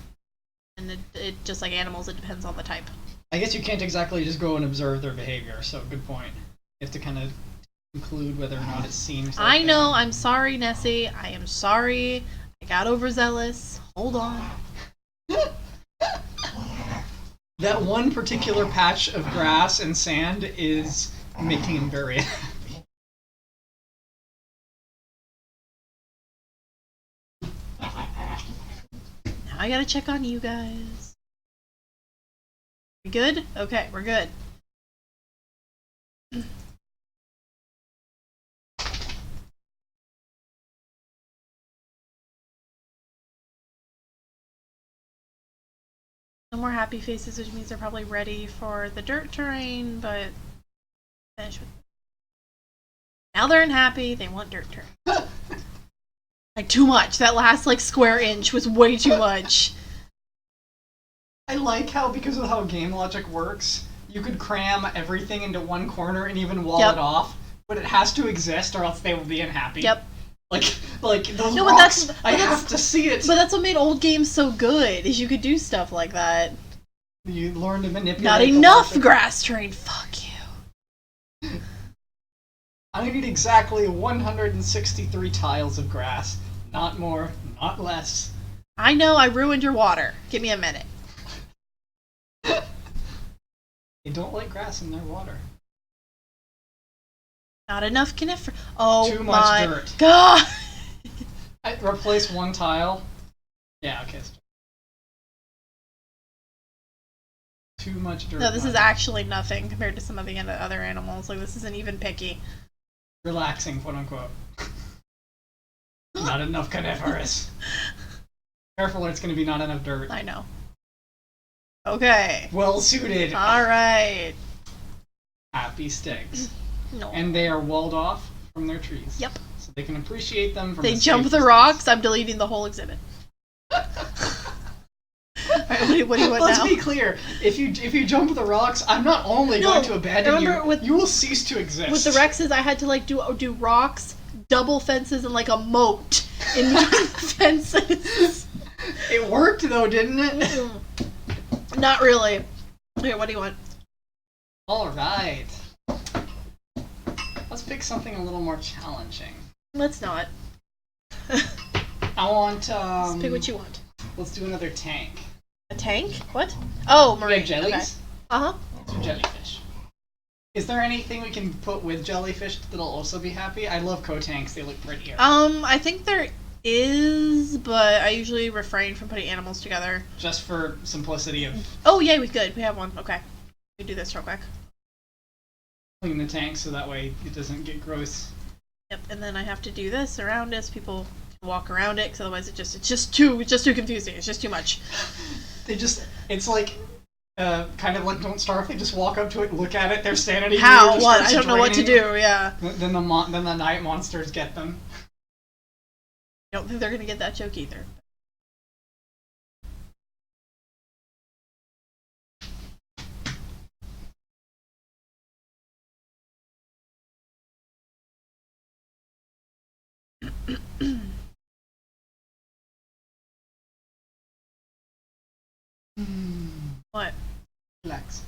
And it just like animals, it depends on the type. I guess you can't exactly just go and observe their behavior, so good point. You have to kind of conclude whether or not it seems like I know, I'm sorry, Nessie. I am sorry. I got overzealous. Hold on. That one particular patch of grass and sand is making him very happy. Now I gotta check on you guys. We good? Okay, we're good. No more happy faces, which means they're probably ready for the dirt terrain, but finish with. Now they're unhappy, they want dirt terrain. Like, too much. That last, like, square inch was way too much. I like how, because of how game logic works, you could cram everything into one corner and even wall it off, but it has to exist or else they will be unhappy. Yep. Like those rocks, I have to see it. But that's what made old games so good, is you could do stuff like that. You learn to manipulate. Not enough grass terrain. Fuck you. I need exactly 163 tiles of grass. Not more, not less. I know, I ruined your water. Give me a minute. They don't like grass in their water. Not enough conifer. Oh, too much dirt. God! I replace one tile. Yeah, okay. Too much dirt. No, this is actually nothing compared to some of the other animals. Like, this isn't even picky. Relaxing, quote unquote. Not enough coniferous. Careful, or it's going to be not enough dirt. I know. Okay. Well suited. Alright. Happy sticks. No. And they are walled off from their trees. Yep. So they can appreciate them from They a jump safe the distance. rocks, I'm deleting the whole exhibit. Alright, what do you want Let's now? be clear. If you jump the rocks, I'm not only going to abandon you, you will cease to exist. With the Rexes, I had to like do rocks, double fences, and like a moat in between fences. It worked though, didn't it? Not really. Here, what do you want? Alright. Let's pick something a little more challenging. Let's not. I want, Let's pick what you want. Let's do another tank. A tank? What? Oh, We marine. have jellies? Okay. Uh-huh. Let's do jellyfish. Is there anything we can put with jellyfish that'll also be happy? I love co-tanks, they look prettier. I think there is, but I usually refrain from putting animals together. Just for simplicity of Oh, yay, we could. We have one. Okay. We do this real quick. clean the tank so that way it doesn't get gross. Yep, and then I have to do this around us. People can walk around it, because otherwise it's just too confusing. It's just too much. It's like, kind of like Don't Starve. They just walk up to it, look at it, they're standing. How? What? I don't know what to do. Yeah. Then the night monsters get them. I don't think they're gonna get that joke either. What? Relax.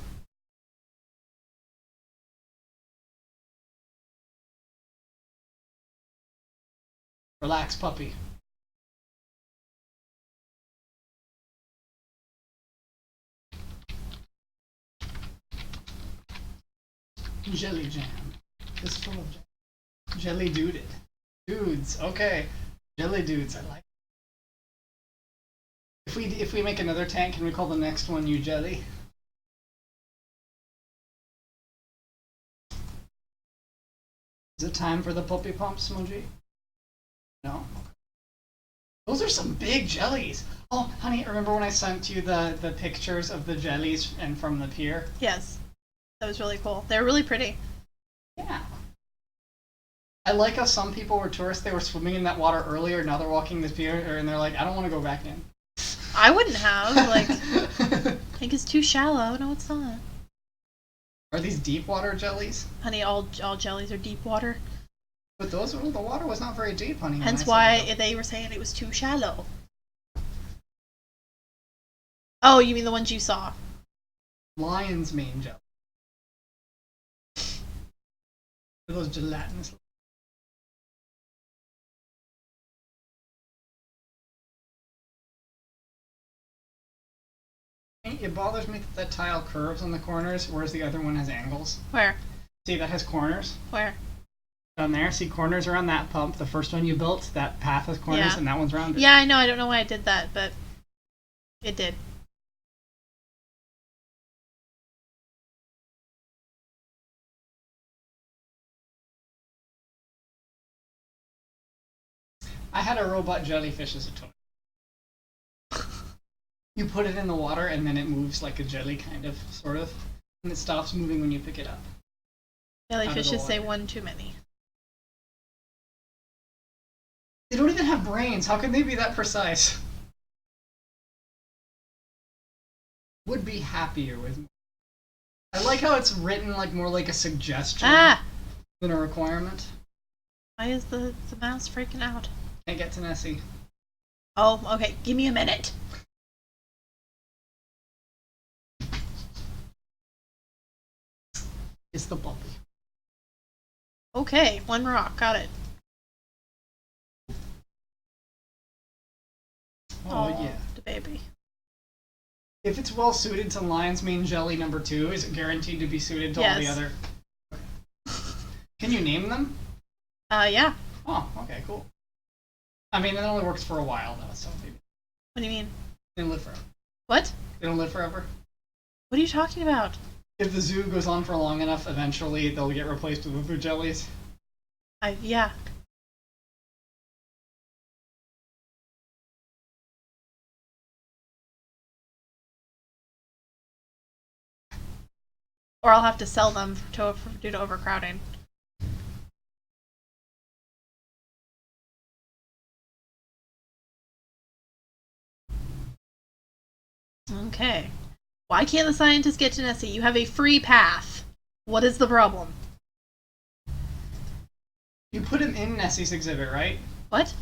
Relax, puppy. Jelly jam. It's full of jam. Jelly duded. Dudes, okay. Jelly dudes, I like. If we make another tank, can we call the next one You Jelly? Is it time for the puppy pump, Smudgy? No? Those are some big jellies! Oh, honey, remember when I sent you the pictures of the jellies and from the pier? Yes. That was really cool. They're really pretty. Yeah. I like how some people were tourists, they were swimming in that water earlier, now they're walking this pier, and they're like, I don't want to go back in. I wouldn't have. Like, I think it's too shallow. No, it's not. Are these deep water jellies? Honey, all jellies are deep water. But the water was not very deep, honey. Hence why they were saying it was too shallow. Oh, you mean the ones you saw? Lion's mane jelly. Those gelatinous. It bothers me that tile curves on the corners, whereas the other one has angles. Where? See, that has corners. Where? Down there, see corners around that pump. The first one you built, that path has corners, Yeah. and that one's rounded. Yeah, I know. I don't know why I did that, but it did. I had a robot jellyfish as a toy. You put it in the water and then it moves like a jelly, kind of, sort of. And it stops moving when you pick it up. Jellyfishes say one too many. They don't even have brains. How can they be that precise? Would be happier with me. I like how it's written like more like a suggestion than a requirement. Why is the mouse freaking out? Can't get to Nessie. Oh, okay. Give me a minute. It's the bumpy. Okay, one rock. Got it. Oh, yeah. The baby. If it's well suited to Lion's Mane Jelly number 2, is it guaranteed to be suited to all the other? Okay. Can you name them? Yeah. Oh, okay, cool. I mean, it only works for a while, though, so maybe. What do you mean? They don't live forever. What? They don't live forever. What are you talking about? If the zoo goes on for long enough, eventually they'll get replaced with other jellies. Yeah. Or I'll have to sell them due to overcrowding. Okay. Why can't the scientists get to Nessie? You have a free path. What is the problem? You put him in Nessie's exhibit, right? What?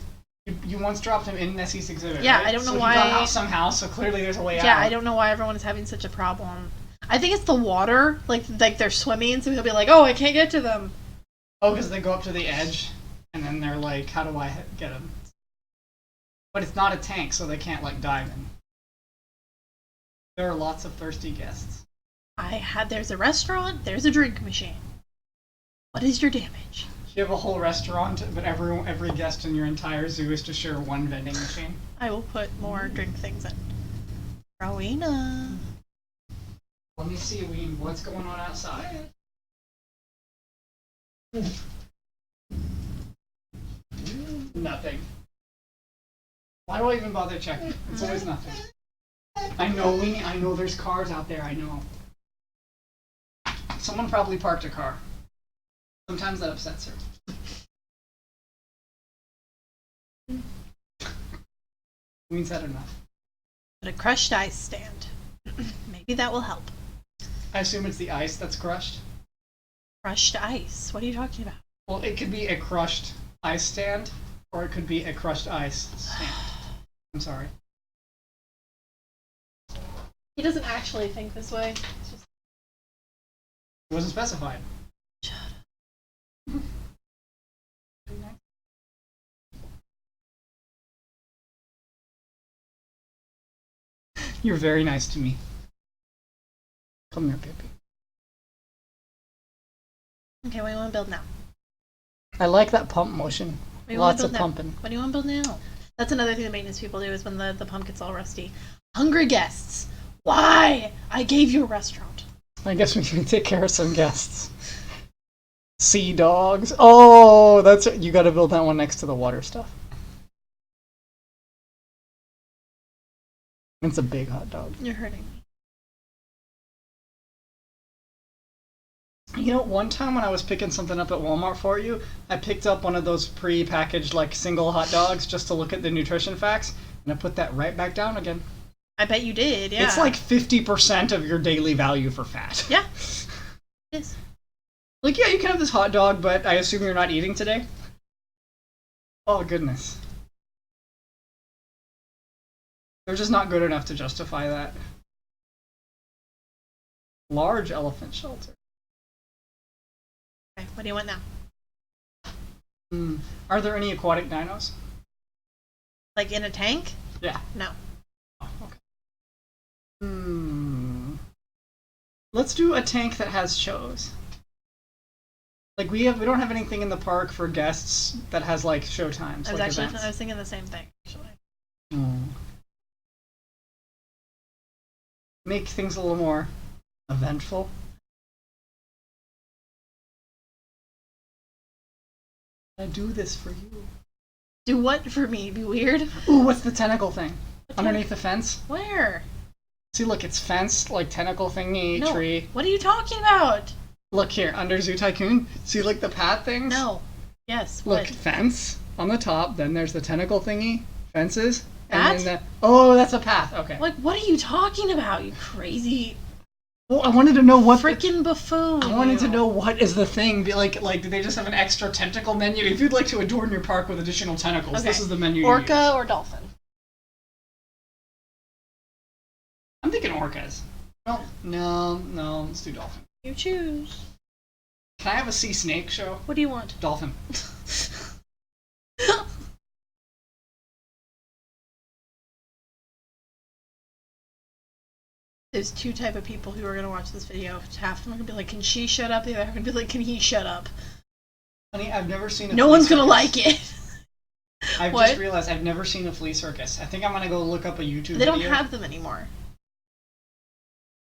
You once dropped him in Nessie's exhibit, Yeah, right? I don't know so why. He got out somehow, so clearly there's a way out. Yeah, I don't know why everyone is having such a problem. I think it's the water. Like they're swimming, so he'll be like, "Oh, I can't get to them." Oh, because they go up to the edge, and then they're like, "How do I get him?" But it's not a tank, so they can't like dive in. There are lots of thirsty guests. There's a restaurant. There's a drink machine. What is your damage? You have a whole restaurant, but every guest in your entire zoo is to share one vending machine. I will put more drink things in. Rowena. Let me see, what's going on outside? Nothing. Why do I even bother checking? It's always nothing. I know there's cars out there, I know. Someone probably parked a car. Sometimes that upsets her. Queen said enough. But a crushed ice stand. Maybe that will help. I assume it's the ice that's crushed? Crushed ice? What are you talking about? Well, it could be a crushed ice stand, or it could be a crushed ice stand. I'm sorry. He doesn't actually think this way. It's just... It wasn't specified. Shut up. You're very nice to me. Come here, Pippi. Okay, what do you want to build now? I like that pump motion. Lots of pumping. What do you want to build now? That's another thing the maintenance people do is when the pump gets all rusty. Hungry guests. Why? I gave you a restaurant. I guess we can take care of some guests. Sea dogs. Oh, that's you got to build that one next to the water stuff. It's a big hot dog. You're hurting me. You know, one time when I was picking something up at Walmart for you, I picked up one of those pre-packaged like single hot dogs just to look at the nutrition facts, and I put that right back down again. I bet you did, yeah. It's like 50% of your daily value for fat. Yeah. It is. Like, yeah, you can have this hot dog, but I assume you're not eating today? Oh, goodness. They're just not good enough to justify that. Large elephant shelter. Okay, what do you want now? Are there any aquatic dinos? Like in a tank? Yeah. No. Oh, okay. Let's do a tank that has shows. Like we don't have anything in the park for guests that has like show times. I was like actually events. I was thinking the same thing, actually. Make things a little more eventful. I do this for you. Do what for me? Be weird? Ooh, what's the tentacle thing? Underneath the fence. Where? See, look, it's fence, like tentacle thingy, tree. What are you talking about? Look here, under Zoo Tycoon. See, like the path things? No. Yes. Look, what? fence on the top, then there's the tentacle thingy, fences. That? And then oh, that's a path. Okay. Like, what are you talking about, you crazy Well, I wanted to know what freaking buffoon. I wanted to know what is the thing. Like, do they just have an extra tentacle menu? If you'd like to adorn your park with additional tentacles, this is the menu. Orca or dolphin? I'm thinking orcas. No, let's do dolphin. You choose. Can I have a sea snake show? What do you want? Dolphin. There's two type of people who are going to watch this video. Half of them are going to be like, can she shut up? The other are going to be like, can he shut up? Honey, I've never seen a No flea one's going to circus. like it. I've just realized I've never seen a flea circus. I think I'm going to go look up a YouTube video. They don't have them anymore.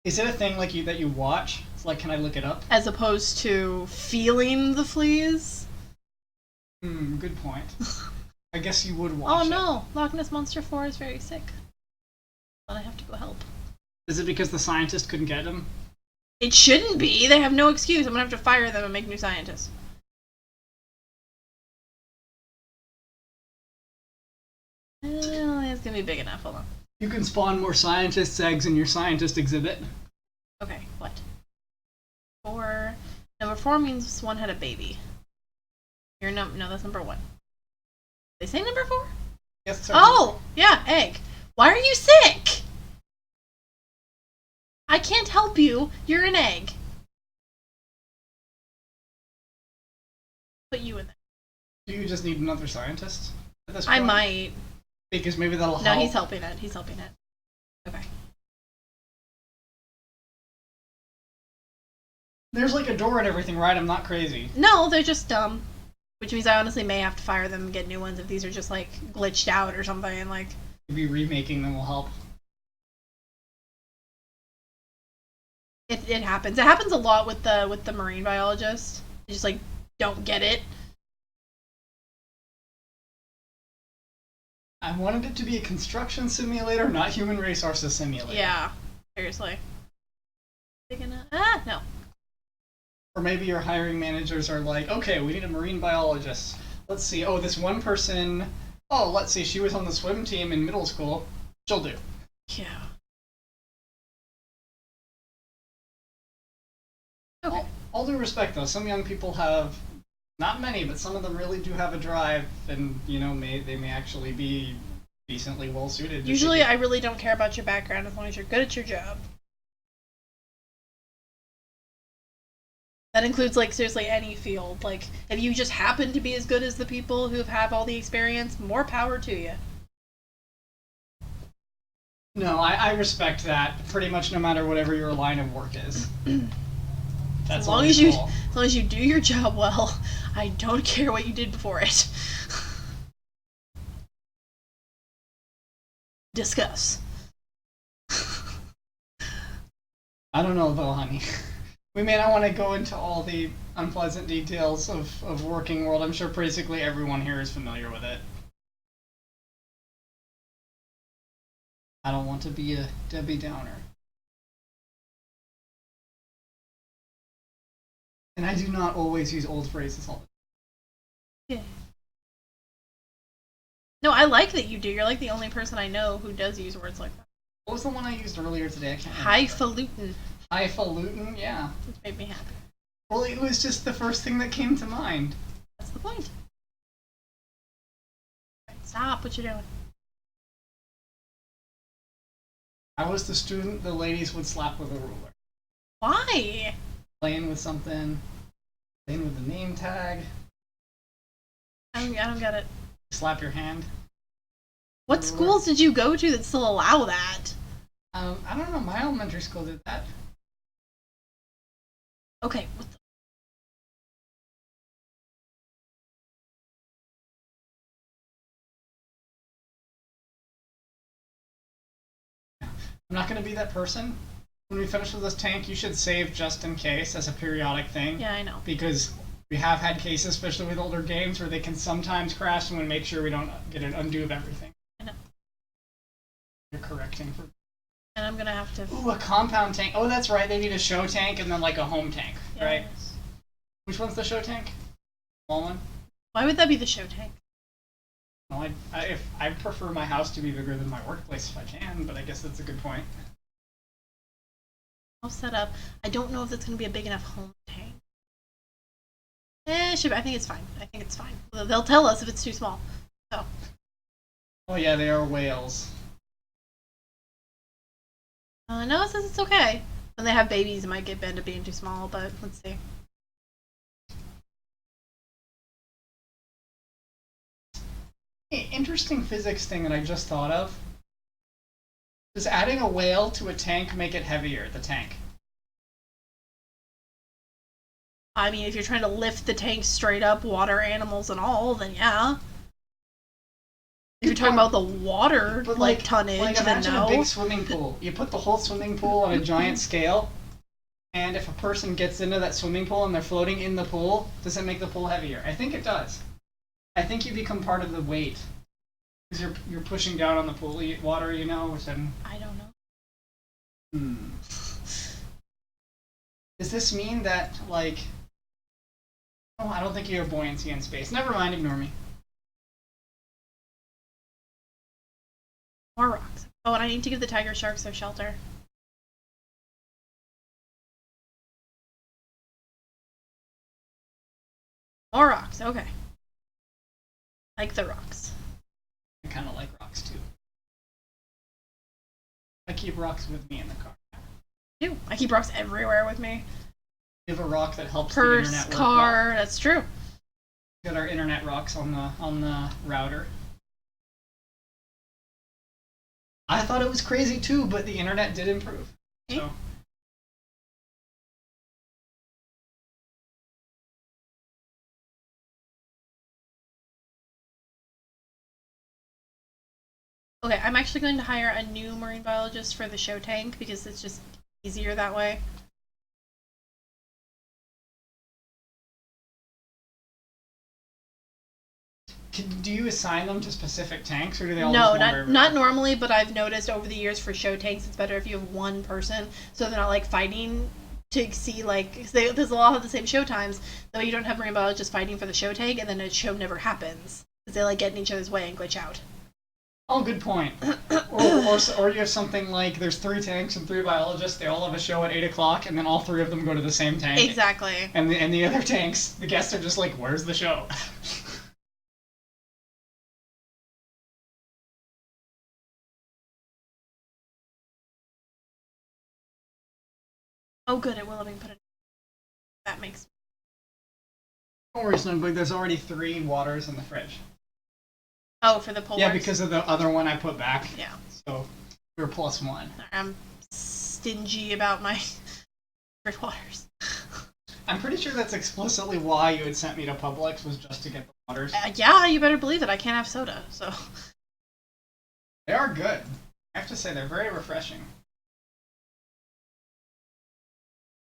Is it a thing like that you watch? It's like, can I look it up? As opposed to feeling the fleas? Good point. I guess you would watch Oh no, Loch Ness Monster 4 is very sick. But I have to go help. Is it because the scientist couldn't get him? It shouldn't be. They have no excuse. I'm gonna have to fire them and make new scientists. It's gonna be big enough. Hold on. You can spawn more scientists' eggs in your scientist exhibit. Okay, what? 4. Number 4 means one had a baby. No, that's number 1. They say number 4? Yes, sir. Oh, yeah, egg. Why are you sick? I can't help you. You're an egg. Put you in there. Do you just need another scientist at this I point? might. Because maybe that'll help. No, he's helping it. He's helping it. Okay. There's like a door and everything, right? I'm not crazy. No, they're just dumb. Which means I honestly may have to fire them and get new ones if these are just like glitched out or something. Like Maybe remaking them will help. it happens. It happens a lot with the marine biologist. They just like don't get it. I wanted it to be a construction simulator, not human resources simulator. Yeah, seriously. They gonna no. Or maybe your hiring managers are like, okay, we need a marine biologist. Let's see. Oh, this one person. Oh, let's see. She was on the swim team in middle school. She'll do. Yeah. Okay. All due respect, though, some young people have, not many, but some of them really do have a drive, and they may actually be decently well suited. Usually, I really don't care about your background as long as you're good at your job. That includes, like, seriously any field. Like, if you just happen to be as good as the people who have all the experience, more power to you. No, I respect that pretty much no matter whatever your line of work is. That's as long as you do your job well, I don't care what you did before it. Discuss. I don't know though, honey. We may not want to go into all the unpleasant details of working world. I'm sure basically everyone here is familiar with it. I don't want to be a Debbie Downer. And I do not always use old phrases all the time. Yeah. No, I like that you do. You're like the only person I know who does use words like that. What was the one I used earlier today? I can't remember. Highfalutin. Highfalutin, yeah. Which made me happy. Well, it was just the first thing that came to mind. That's the point. Right, stop what you're doing. I was the student the ladies would slap with a ruler. Why? Playing with something, playing with the name tag. I don't get it. Slap your hand. What schools did you go to that still allow that? I don't know. My elementary school did that. Okay, what the... I'm not going to be that person. When we finish with this tank, you should save just in case as a periodic thing. Yeah, I know. Because we have had cases, especially with older games, where they can sometimes crash, and we make sure we don't get an undo of everything. I know. You're correcting for. And I'm gonna have to. Ooh, a compound tank. Oh, that's right. They need a show tank and then like a home tank, Yes. right? Which one's the show tank? Small one. Why would that be the show tank? Well, I prefer my house to be bigger than my workplace if I can, but I guess that's a good point. All set up. I don't know if it's gonna be a big enough home tank. Should be. I think it's fine. I think it's fine. They'll tell us if it's too small. So. Oh yeah, they are whales. No, it says it's okay. When they have babies, it might get bent to being too small, but let's see. Interesting physics thing that I just thought of. Does adding a whale to a tank make it heavier, the tank? I mean, if you're trying to lift the tank straight up, water animals and all, then yeah. If you're talking about the water, but like tonnage, like then imagine no. a big swimming pool. You put the whole swimming pool on a giant scale, and if a person gets into that swimming pool and they're floating in the pool, does it make the pool heavier? I think it does. I think you become part of the weight. Because you're pushing down on the pool water, you know, which then... I don't know. Does this mean that, like... Oh, I don't think you have buoyancy in space. Never mind, ignore me. More rocks. Oh, and I need to give the tiger sharks their shelter. More rocks, okay. Like the rocks. I kind of like rocks, too. I keep rocks with me in the car. I keep rocks everywhere with me. We have a rock that helps Purse, the internet work car, well. that's true. We got our internet rocks on the router. I thought it was crazy too, but the internet did improve. So. Okay, I'm actually going to hire a new marine biologist for the show tank because it's just easier that way. Do you assign them to specific tanks, or do they all No, just wander not normally, but I've noticed over the years for show tanks, it's better if you have one person, so they're not like fighting to see like cause there's a lot of the same show times. Though you don't have marine biologists fighting for the show tank, and then a show never happens because they like get in each other's way and glitch out. Oh, good point. or you have something like there's 3 tanks and 3 biologists. They all have a show at 8 o'clock, and then all 3 of them go to the same tank. Exactly. And the other tanks, the guests are just like, "Where's the show?" Oh, good. It will have been put in. That makes. Don't worry, Snowbug. There's already 3 waters in the fridge. Oh, for the polar. Yeah, because of the other one I put back. Yeah. So we're +1. I'm stingy about my fridge waters. I'm pretty sure that's explicitly why you had sent me to Publix, was just to get the waters. Yeah, you better believe it. I can't have soda, so. They are good. I have to say, they're very refreshing.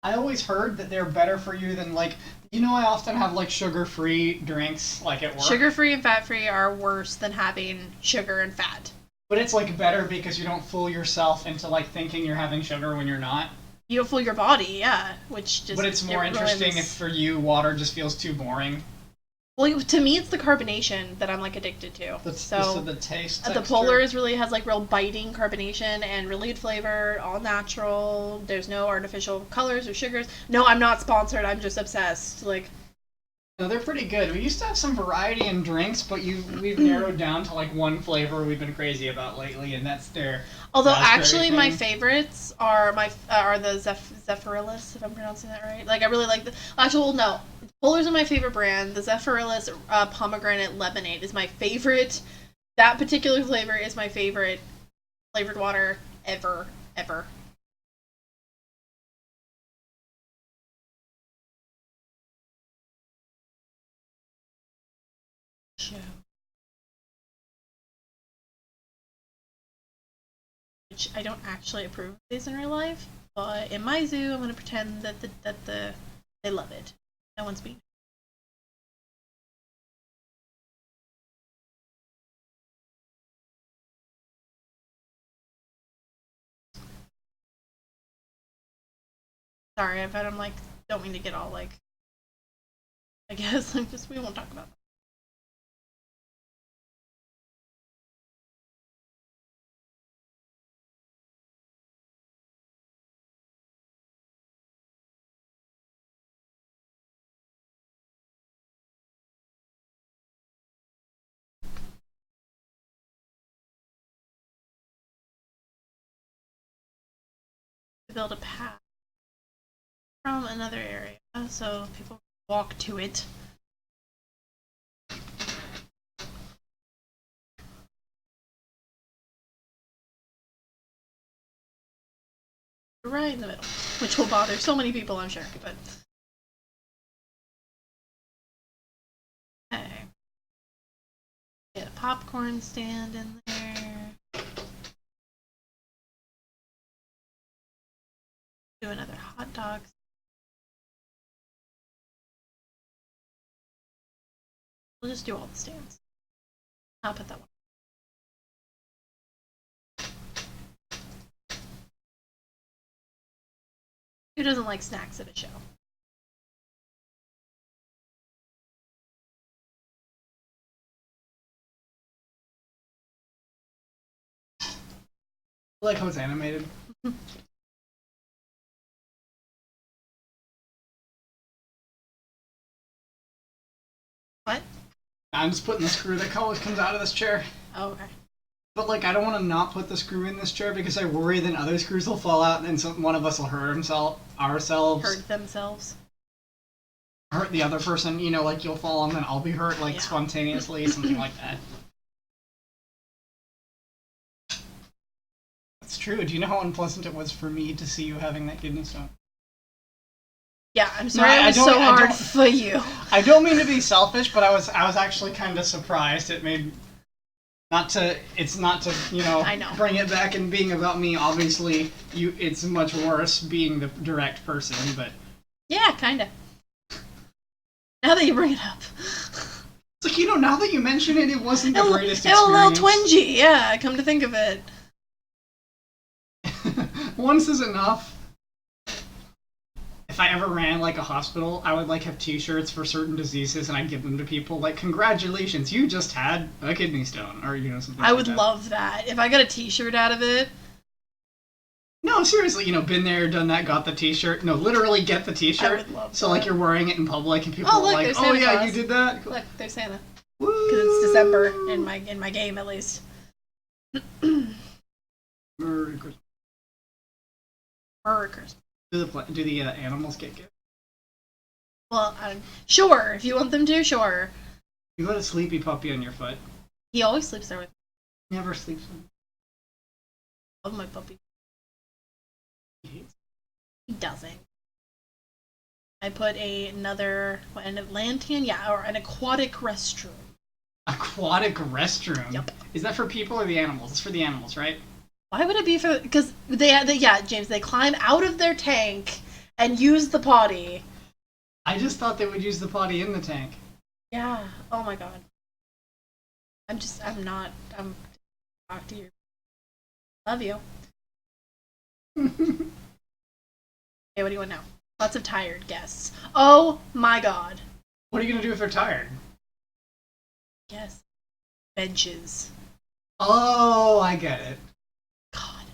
I always heard that they're better for you than, like, you know, I often have, like, sugar-free drinks, like, at work. Sugar-free and fat-free are worse than having sugar and fat. But it's, like, better because you don't fool yourself into, like, thinking you're having sugar when you're not. You don't fool your body, yeah, which just... But it's more interesting if, for you, water just feels too boring. Well, to me, it's the carbonation that I'm, like, addicted to. So the taste the texture. Polars really has, like, real biting carbonation and really good flavor, all natural. There's no artificial colors or sugars. No, I'm not sponsored. I'm just obsessed. Like... No, they're pretty good. We used to have some variety in drinks, but we've narrowed down to, like, one flavor we've been crazy about lately, and that's their Although, raspberry actually, thing. my favorites are the Zephyrillis, if I'm pronouncing that right. Like, I really like the... Actually, no. Polar's are my favorite brand. The Zephyrillis pomegranate lemonade is my favorite. That particular flavor is my favorite flavored water ever. Which I don't actually approve of these in real life, but in my zoo, I'm going to pretend that they love it. No one's being Sorry, but I'm like, don't mean to get all like, I guess, like, just, we won't talk about that. Build a path from another area so people walk to it. Right in the middle, which will bother so many people, I'm sure, but okay. Get a popcorn stand in there. Do another hot dog. We'll just do all the stands. I'll put that one. Who doesn't like snacks at a show? I like how it's animated. What? I'm just putting the screw that always comes out of this chair. Oh, okay. But like, I don't want to not put the screw in this chair because I worry then other screws will fall out and one of us will hurt ourselves. Hurt themselves. Hurt the other person, you know, like you'll fall and then I'll be hurt, like spontaneously, something like that. That's true. Do you know how unpleasant it was for me to see you having that kidney stone? Yeah, I'm sorry it was so hard for you. I don't mean to be selfish, but I was actually kind of surprised. It's not to, you know, I know, bring it back and being about me. Obviously, it's much worse being the direct person, but yeah, kinda. Now that you bring it up. It's like, you know, now that you mention it, it wasn't the greatest experience. It was a little twingy, yeah, come to think of it. Once is enough. If I ever ran like a hospital, I would like have t-shirts for certain diseases and I'd give them to people like, congratulations, you just had a kidney stone, or you know, something I would love that. If I got a t-shirt out of it. No, seriously, you know, been there, done that, got the t-shirt. No, literally get the t-shirt. I would love so that. Like you're wearing it in public and people are like, oh yeah, Claus. You did that? Look, there's Santa. Because it's December in my game at least. Merry Christmas. Merry Christmas. Do the animals get gifts? Well, sure. If you want them to, sure. You got a sleepy puppy on your foot. He always sleeps there with me. Never sleeps with me. I love my puppy. He doesn't. I put another an Atlantean, or an aquatic restroom. Aquatic restroom? Yep. Is that for people or the animals? It's for the animals, right? Why would it be for? Because James, they climb out of their tank and use the potty. I just thought they would use the potty in the tank. Yeah. Oh my god. I'm talk to you. Love you. Okay, what do you want now? Lots of tired guests. Oh my god. What are you gonna do if they're tired? Yes. Benches. Oh, I get it. God.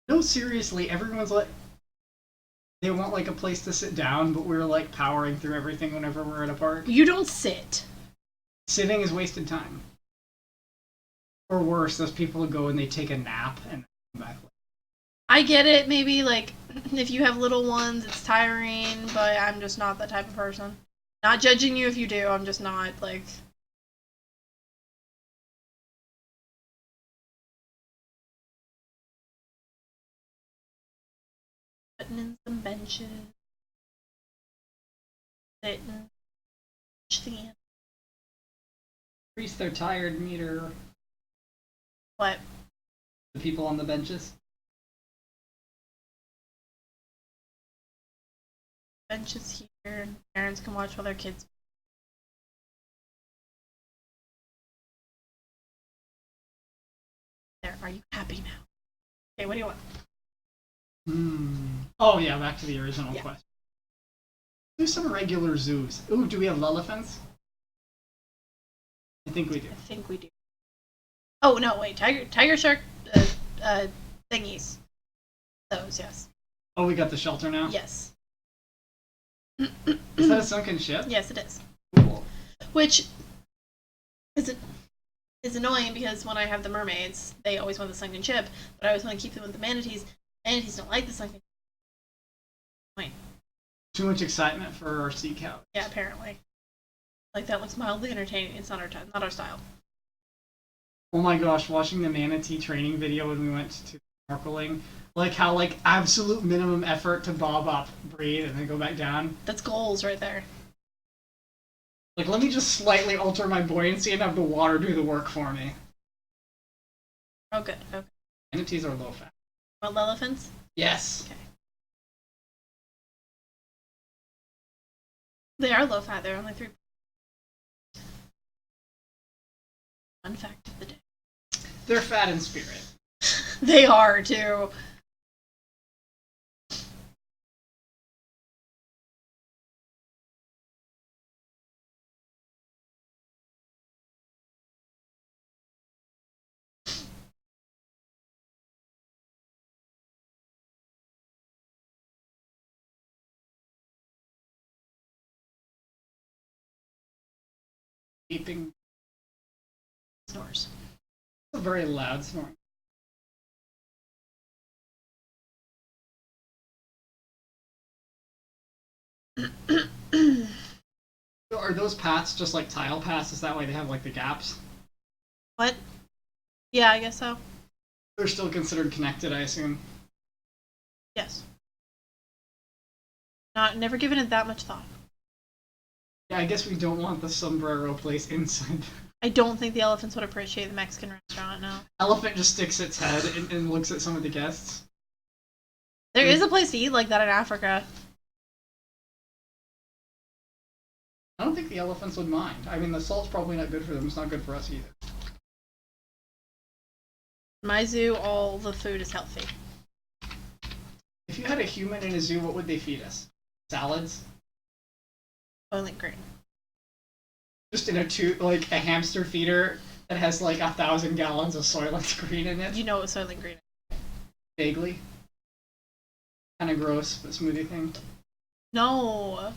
No, seriously, everyone's like, they want like a place to sit down, but we're like powering through everything whenever we're at a park. You don't sit. Sitting is wasted time. Or worse, those people who go and they take a nap and come back. I get it, maybe like if you have little ones, it's tiring, but I'm just not that type of person. Not judging you if you do, I'm just not like. Putting in some benches. Sitting. Increase their tired meter. What? The people on the benches. Benches here, and parents can watch while their kids. There, are you happy now? Okay, what do you want? Oh yeah, back to the original Yeah. question. Do some regular zoos. Ooh, do we have elephants? I think we do. I think we do. Oh no, wait, tiger shark thingies. Those, yes. Oh, we got the shelter now? Yes. Is that a sunken ship? Yes, it is. Cool. Which is annoying because when I have the mermaids, they always want the sunken ship, but I always want to keep them with the manatees. Manatees don't like the sunken ship. Fine. Too much excitement for our sea cow. Yeah, apparently. Like, that looks mildly entertaining. It's not our style. Oh my gosh, watching the manatee training video when we went to snorkeling, like how like absolute minimum effort to bob up, breathe, and then go back down. That's goals right there. Like, let me just slightly alter my buoyancy and have the water do the work for me. Oh, good. Okay. Manatees are low fat. Want elephants? Yes. Okay. They are low fat. They're only 3. Fun fact of the day. They're fat in spirit. They are, too. Beeping. Snores. It's a very loud snoring. Are those paths just like tile paths? Is that why they have like the gaps? What? Yeah, I guess so. They're still considered connected, I assume. Yes. Never given it that much thought. Yeah, I guess we don't want the sombrero place inside. I don't think the elephants would appreciate the Mexican restaurant, no. Elephant just sticks its head and looks at some of the guests. There is a place to eat like that in Africa. I don't think the elephants would mind. I mean, the salt's probably not good for them. It's not good for us either. In my zoo, all the food is healthy. If you had a human in a zoo, what would they feed us? Salads? Soylent Green. Just in a like a hamster feeder that has like 1,000 gallons of Soylent Green in it? You know what Soylent Green is. Vaguely. Kind of gross, but smoothie thing. No.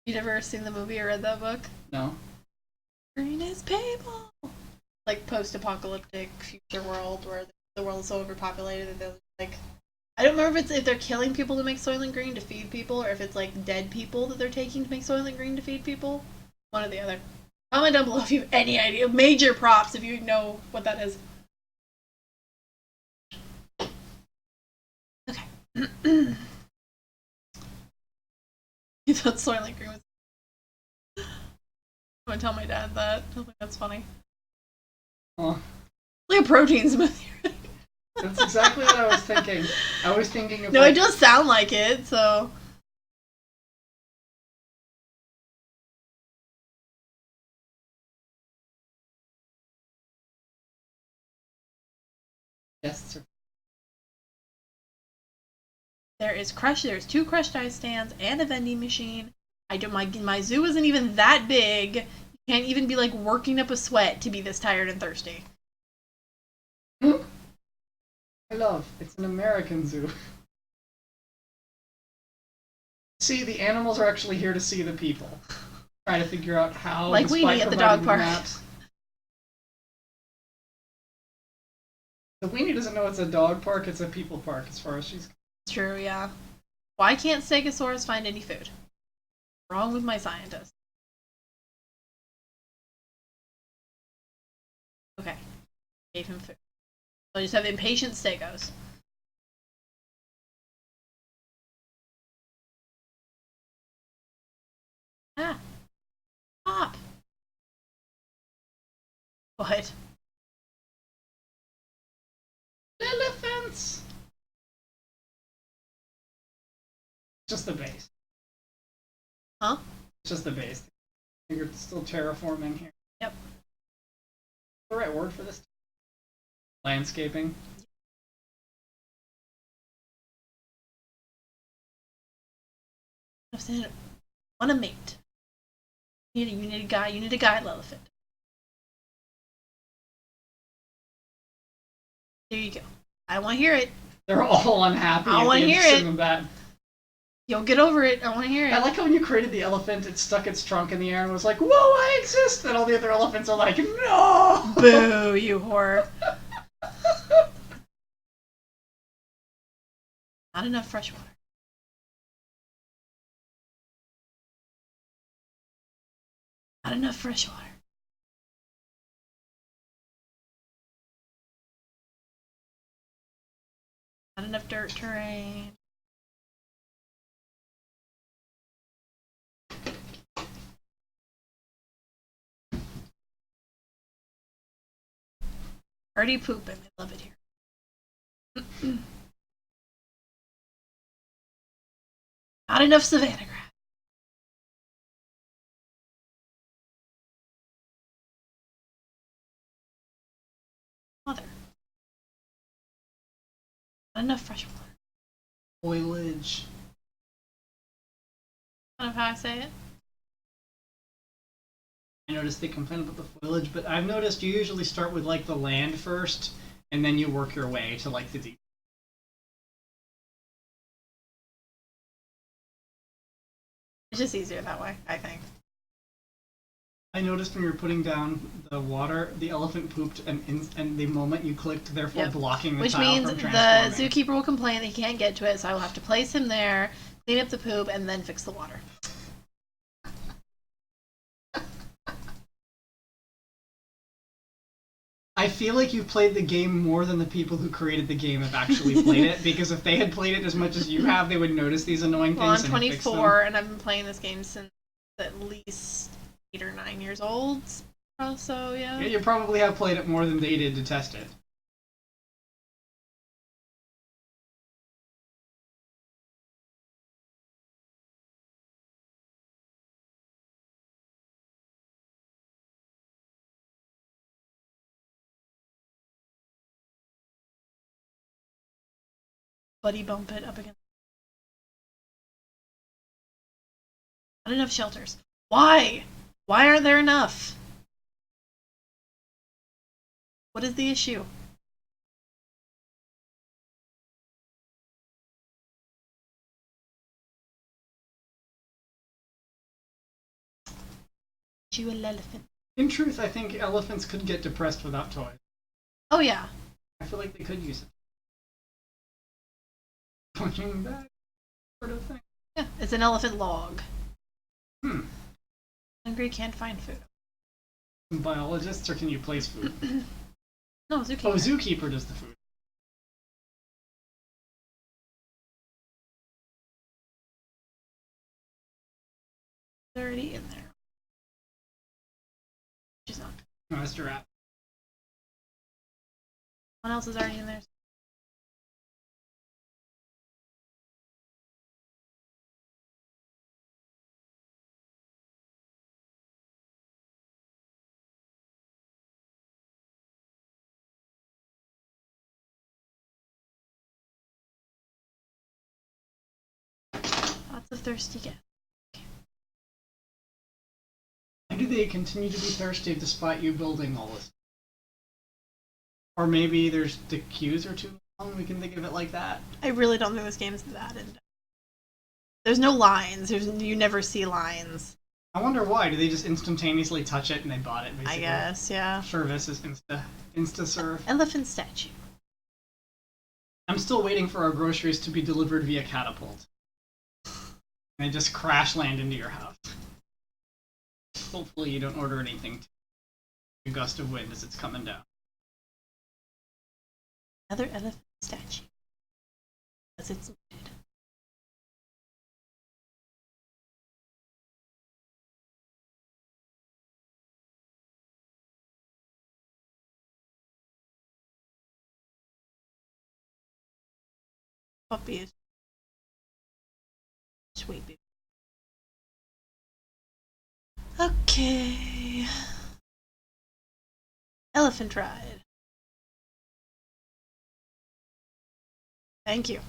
You never seen the movie or read that book? No. Green is people. Like post-apocalyptic future world where the world is so overpopulated that they're like, I don't remember if they're killing people to make Soylent Green to feed people, or if it's like dead people that they're taking to make Soylent Green to feed people. One or the other. Comment down below if you have any idea. Major props if you know what that is. Okay. You thought Soylent Green was... I'm gonna tell my dad that. I think that's funny. Oh. Like a protein smoothie. That's exactly what I was thinking. I was thinking of No, like, it does sound like it, so... yes, sir. There's 2 crushed ice stands and a vending machine. My zoo isn't even that big. You can't even be like working up a sweat to be this tired and thirsty. I love. It's an American zoo. See, the animals are actually here to see the people. Try to figure out how. Like Weenie at the dog park. Maps. The Weenie doesn't know it's a dog park, it's a people park as far as she's... It's true, yeah. Why can't Stegosaurus find any food? Wrong with my scientist. Okay. Gave him food. So I just have impatient Stegos. Ah. Stop. What? Elephants! Just the base. Huh? Just the base. You're still terraforming here. Yep. The right word for this? Landscaping. Want a mate. You need a guy. You need a guide elephant. There you go. I want to hear it. They're all unhappy. I want to hear it. That. You'll get over it. I want to hear it. I like how when you created the elephant, it stuck its trunk in the air and was like, "Whoa, I exist!" And all the other elephants are like, "No!" Boo, you whore. Not enough fresh water. Not enough fresh water. Not enough dirt terrain. Already pooping. I love it here. Not enough savanna grass. Mother. Not enough fresh water. Foliage. Kind of how I say it. I noticed they complain about the foliage, but I've noticed you usually start with like the land first, and then you work your way to like the deep. It's just easier that way, I think. I noticed when you were putting down the water, the elephant pooped, and the moment you clicked, therefore blocking the Which tile means from the transforming. zookeeper will complain that he can't get to it, so I will have to place him there, clean up the poop, and then fix the water. I feel like you've played the game more than the people who created the game have actually played it, because if they had played it as much as you have, they would notice these annoying Well, things I'm and fix them. 24, and I've been playing this game since at least 8 or 9 years old. So, yeah. Yeah, you probably have played it more than they did to test it. Buddy bump it up against. Not enough shelters. Why? Why aren't there enough? What is the issue? You an elephant. In truth, I think elephants could get depressed without toys. Oh yeah. I feel like they could use it. Punching back, sort of thing. Yeah, it's an elephant log. Hmm. Hungry, can't find food. Biologists, or can you place food? No, zookeeper. Oh, zookeeper does the food. It's already in there. She's not. No, that's Giraffe. What else is already in there? Lots of thirsty gas. Why do they continue to be thirsty despite you building all this? Or maybe the queues are too long, we can think of it like that. I really don't think this game is that in depth. There's no lines. You never see lines. I wonder why. Do they just instantaneously touch it and they bought it, basically? I guess, yeah. Service is insta-serve. Elephant statue. I'm still waiting for our groceries to be delivered via catapult. And they just crash land into your house. Hopefully you don't order anything to a gust of wind as it's coming down. Another elephant statue. As it's looted. Puppy is sweet baby. Okay. Elephant ride. Thank you.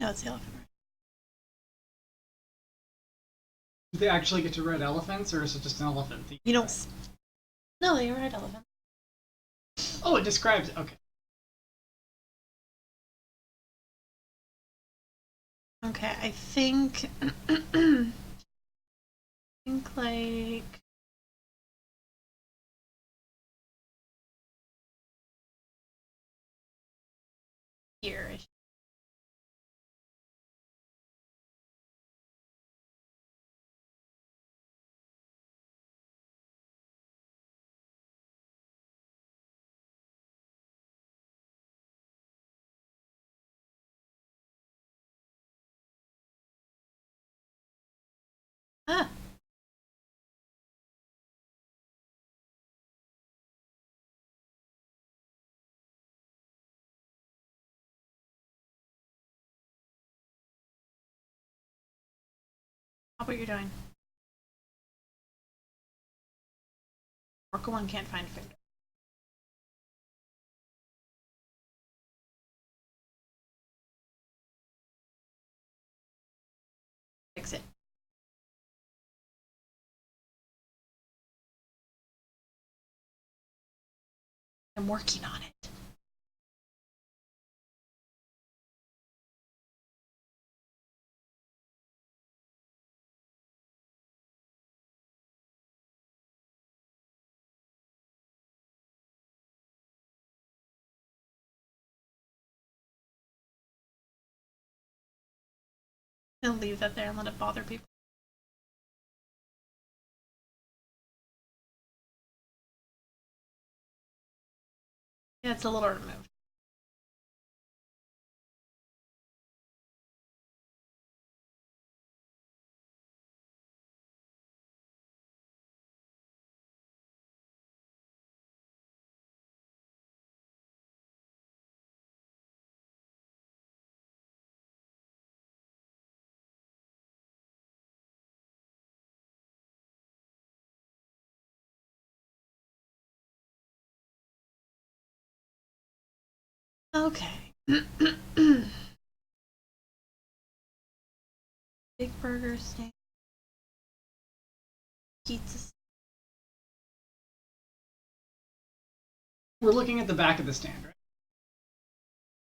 No, it's the elephant. Do they actually get to ride elephants, or is it just an elephant theme? You don't. No, they ride elephants. Oh, it describes it. Okay. Okay, I think. I think like. Here. Ah. Stop what you're doing. Orca 1 can't find food. Fix it. I'm working on it. I'll leave that there and let it bother people. Yeah, it's a little removed. Okay. Big burger, steak, pizza. We're looking at the back of the stand, right?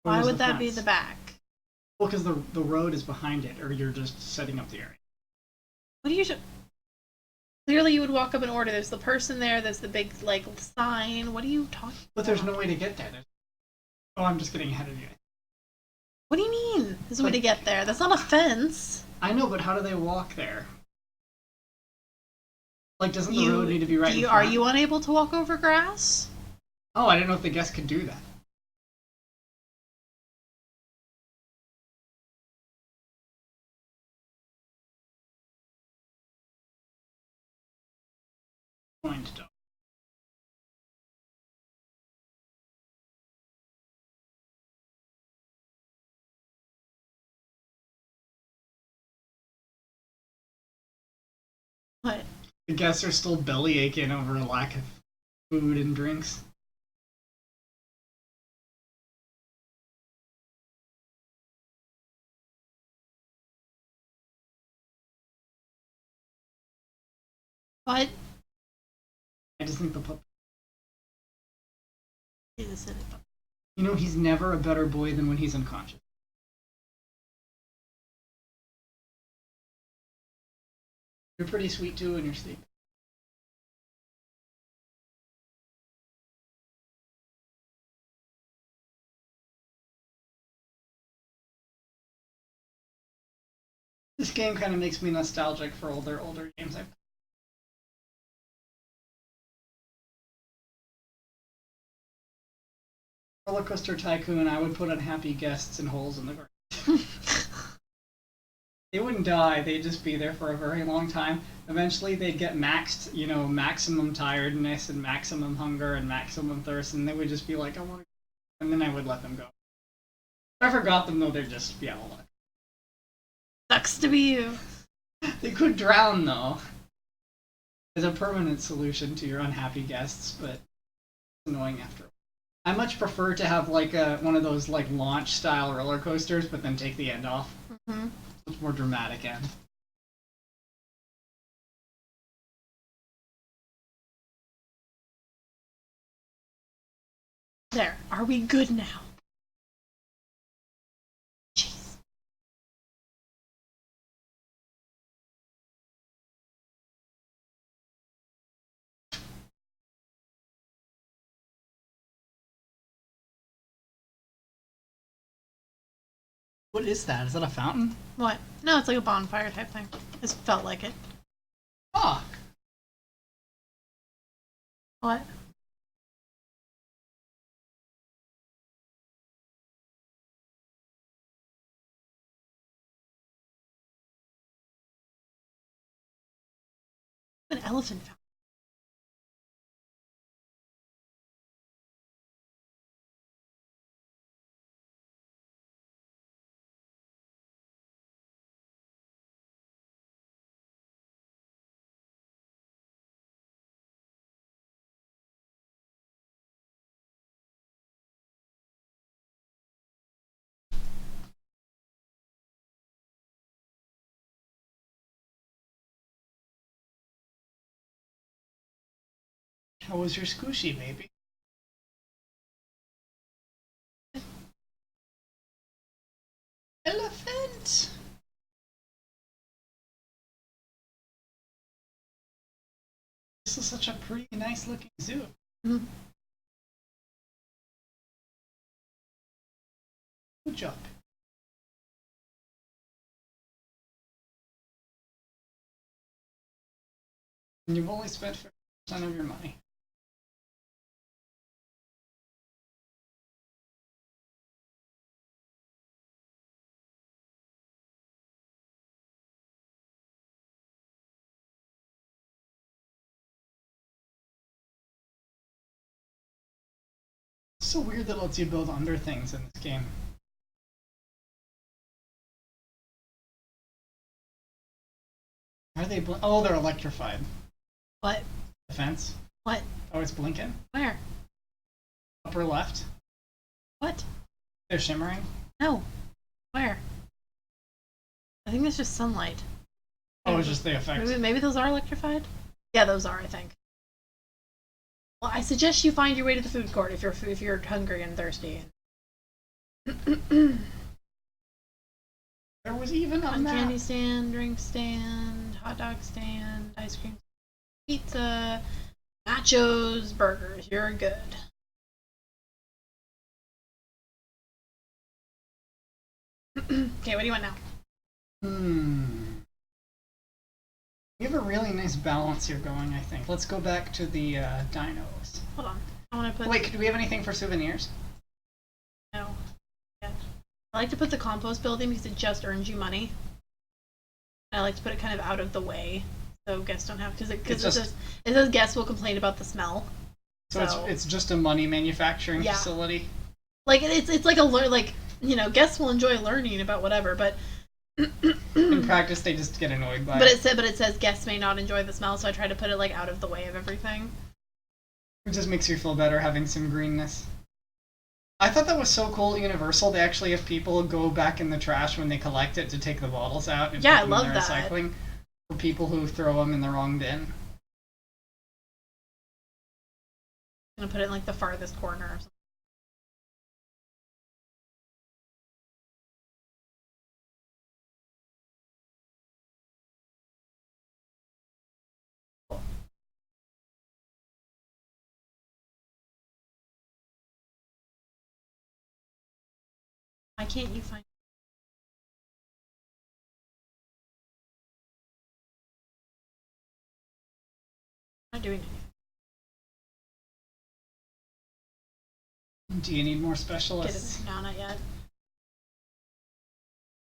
Why would that be the back? Well, because the road is behind it, or you're just setting up the area. What do you? Clearly, you would walk up and order. There's the person there. There's the big like sign. What are you talking? But there's no way to get there. Oh, I'm just getting ahead of you. What do you mean? There's a way to get there. That's not a fence. I know, but how do they walk there? Like, doesn't the road need to be right in front? Are you unable to walk over grass? Oh, I didn't know if the guests could do that. Point dog. What? The guests are still belly aching over a lack of food and drinks. What? I just think the pup. Jesus. You know, he's never a better boy than when he's unconscious. You're pretty sweet too when you're sleeping. This game kind of makes me nostalgic for older games I've. Roller Coaster Tycoon, I would put unhappy guests in holes in the ground. They wouldn't die, they'd just be there for a very long time. Eventually they'd get maxed, you know, maximum tiredness and maximum hunger and maximum thirst, and they would just be like, I want to go. And then I would let them go. If I forgot them though, they'd just be out of luck. Sucks to be you. They could drown though. As a permanent solution to your unhappy guests, but it's annoying after a while. I much prefer to have like one of those like launch style roller coasters, but then take the end off. Mm-hmm. It's more dramatic end. There. Are we good now? Jeez. What is that? Is that a fountain? What? No, it's like a bonfire type thing. It felt like it. Ah. What? An elephant fountain. How was your squishy, baby? Elephant! This is such a pretty nice looking zoo. Mm-hmm. Good job. And you've only spent 50% of your money. It's so weird that it lets you build under things in this game. Are they oh, they're electrified. What? The fence? What? Oh, it's blinking? Where? Upper left? What? They're shimmering? No. Where? I think it's just sunlight. Oh, it's just the effect. Maybe those are electrified? Yeah, those are, I think. Well, I suggest you find your way to the food court if you're hungry and thirsty. There was even a map. Candy stand, drink stand, hot dog stand, ice cream, pizza, nachos, burgers. You're good. Okay, what do you want now? You have a really nice balance here going, I think. Let's go back to the dinos. Hold on. I want to put... Wait, do we have anything for souvenirs? No. Yeah. I like to put the compost building because it just earns you money. I like to put it kind of out of the way so guests don't have... Because it says guests will complain about the smell. So it's just a money manufacturing facility? Like, it's like like, you know, guests will enjoy learning about whatever, but... In practice, they just get annoyed by it. But it says guests may not enjoy the smell, so I try to put it like out of the way of everything. It just makes you feel better having some greenness. I thought that was so cool at Universal. They actually have people go back in the trash when they collect it to take the bottles out and put them in their recycling for people who throw them in the wrong bin. I'm gonna put it in like the farthest corner or something. Why can't you find... I'm not doing anything. Do you need more specialists? Get it? No, not yet.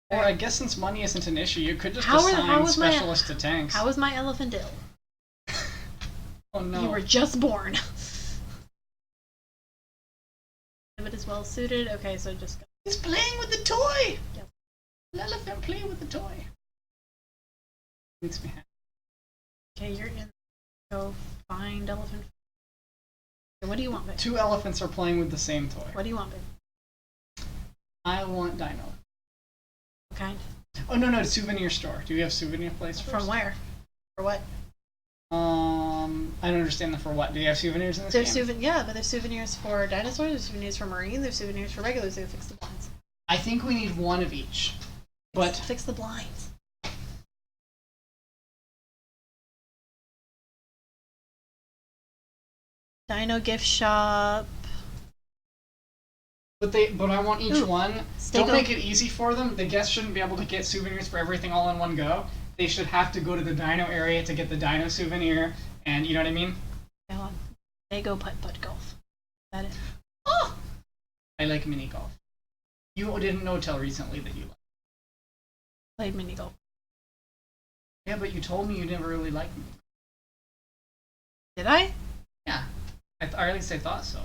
Or I guess since money isn't an issue, you could just assign specialists to tanks. How is my elephant ill? Oh no. You were just born. But is well suited. Okay, so just... He's playing with the toy! Yep. Let elephant play with the toy. Makes me happy. Okay, you're in. Go find elephant. What do you want, babe? 2 elephants are playing with the same toy. What do you want, babe? I want Dino. What kind? Oh, no, souvenir store. Do you have souvenir place first? From where? For what? I don't understand the for what. Do you have souvenirs in this game? Yeah, but there's souvenirs for dinosaurs, there's souvenirs for marine, there's souvenirs for regulars who fix the blinds. I think we need one of each. But fix the blinds. Dino gift shop. But I want each one. Don't make it easy for them. The guests shouldn't be able to get souvenirs for everything all in one go. They should have to go to the dino area to get the dino souvenir, and you know what I mean? Hold on. They go putt-putt golf. Is that it? Oh! I like mini golf. You didn't know till recently that you Played mini golf. Yeah, but you told me you never really liked mini golf. Did I? Yeah. Or at least I thought so.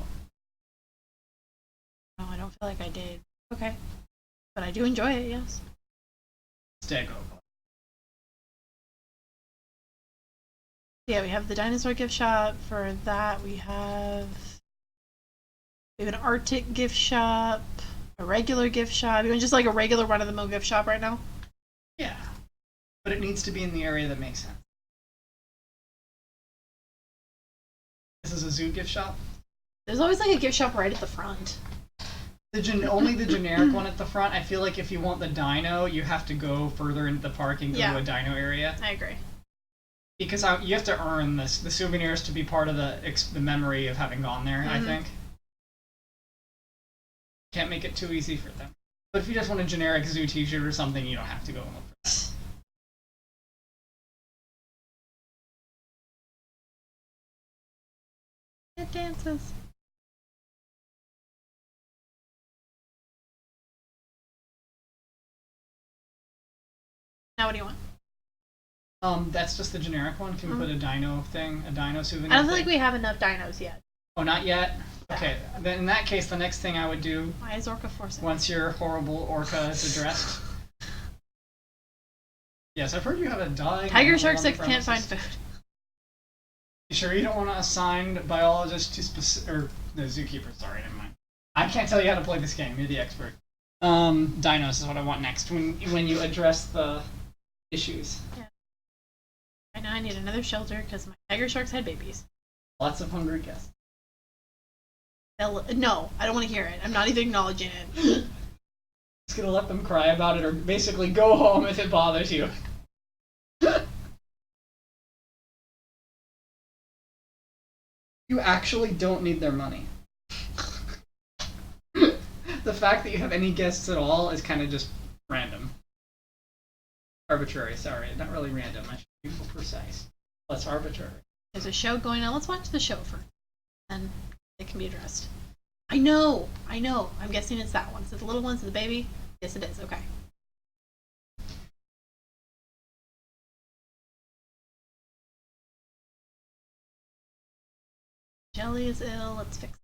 No, I don't feel like I did. Okay. But I do enjoy it, yes. Stego. Yeah, we have the dinosaur gift shop. For that, we have an Arctic gift shop, a regular gift shop. Even just like a regular run-of-the-mill gift shop right now? Yeah. But it needs to be in the area that makes sense. This is a zoo gift shop? There's always like a gift shop right at the front. Only the generic one at the front. I feel like if you want the dino, you have to go further into the park and go to a dino area. I agree. Because you have to earn the souvenirs to be part of the memory of having gone there, I think. Can't make it too easy for them. But if you just want a generic zoo t-shirt or something, you don't have to go and look for that. It dances. Now what do you want? That's just the generic one. Can we put a dino souvenir? I don't feel like we have enough dinos yet. Oh, not yet? Okay, then in that case, the next thing I would do... Why is Orca forcing? Once your horrible orca is addressed... Yes, I've heard you have a dying... Tiger sharks that can't find food. You sure you don't want to assign biologist to specific... Or, the zookeeper, sorry, never mind. I can't tell you how to play this game, you're the expert. Dinos is what I want next, when you address the issues. Yeah. Right now I need another shelter because my tiger sharks had babies. Lots of hungry guests. No, I don't want to hear it. I'm not even acknowledging it. Just gonna let them cry about it, or basically go home if it bothers you. You actually don't need their money. The fact that you have any guests at all is kind of just random. Arbitrary, sorry. Not really random. I should be more precise. Less arbitrary. There's a show going on. Let's watch the show first. And it can be addressed. I know. I'm guessing it's that one. Is it the little one? Is it the baby? Yes, it is. Okay. Jelly is ill. Let's fix it.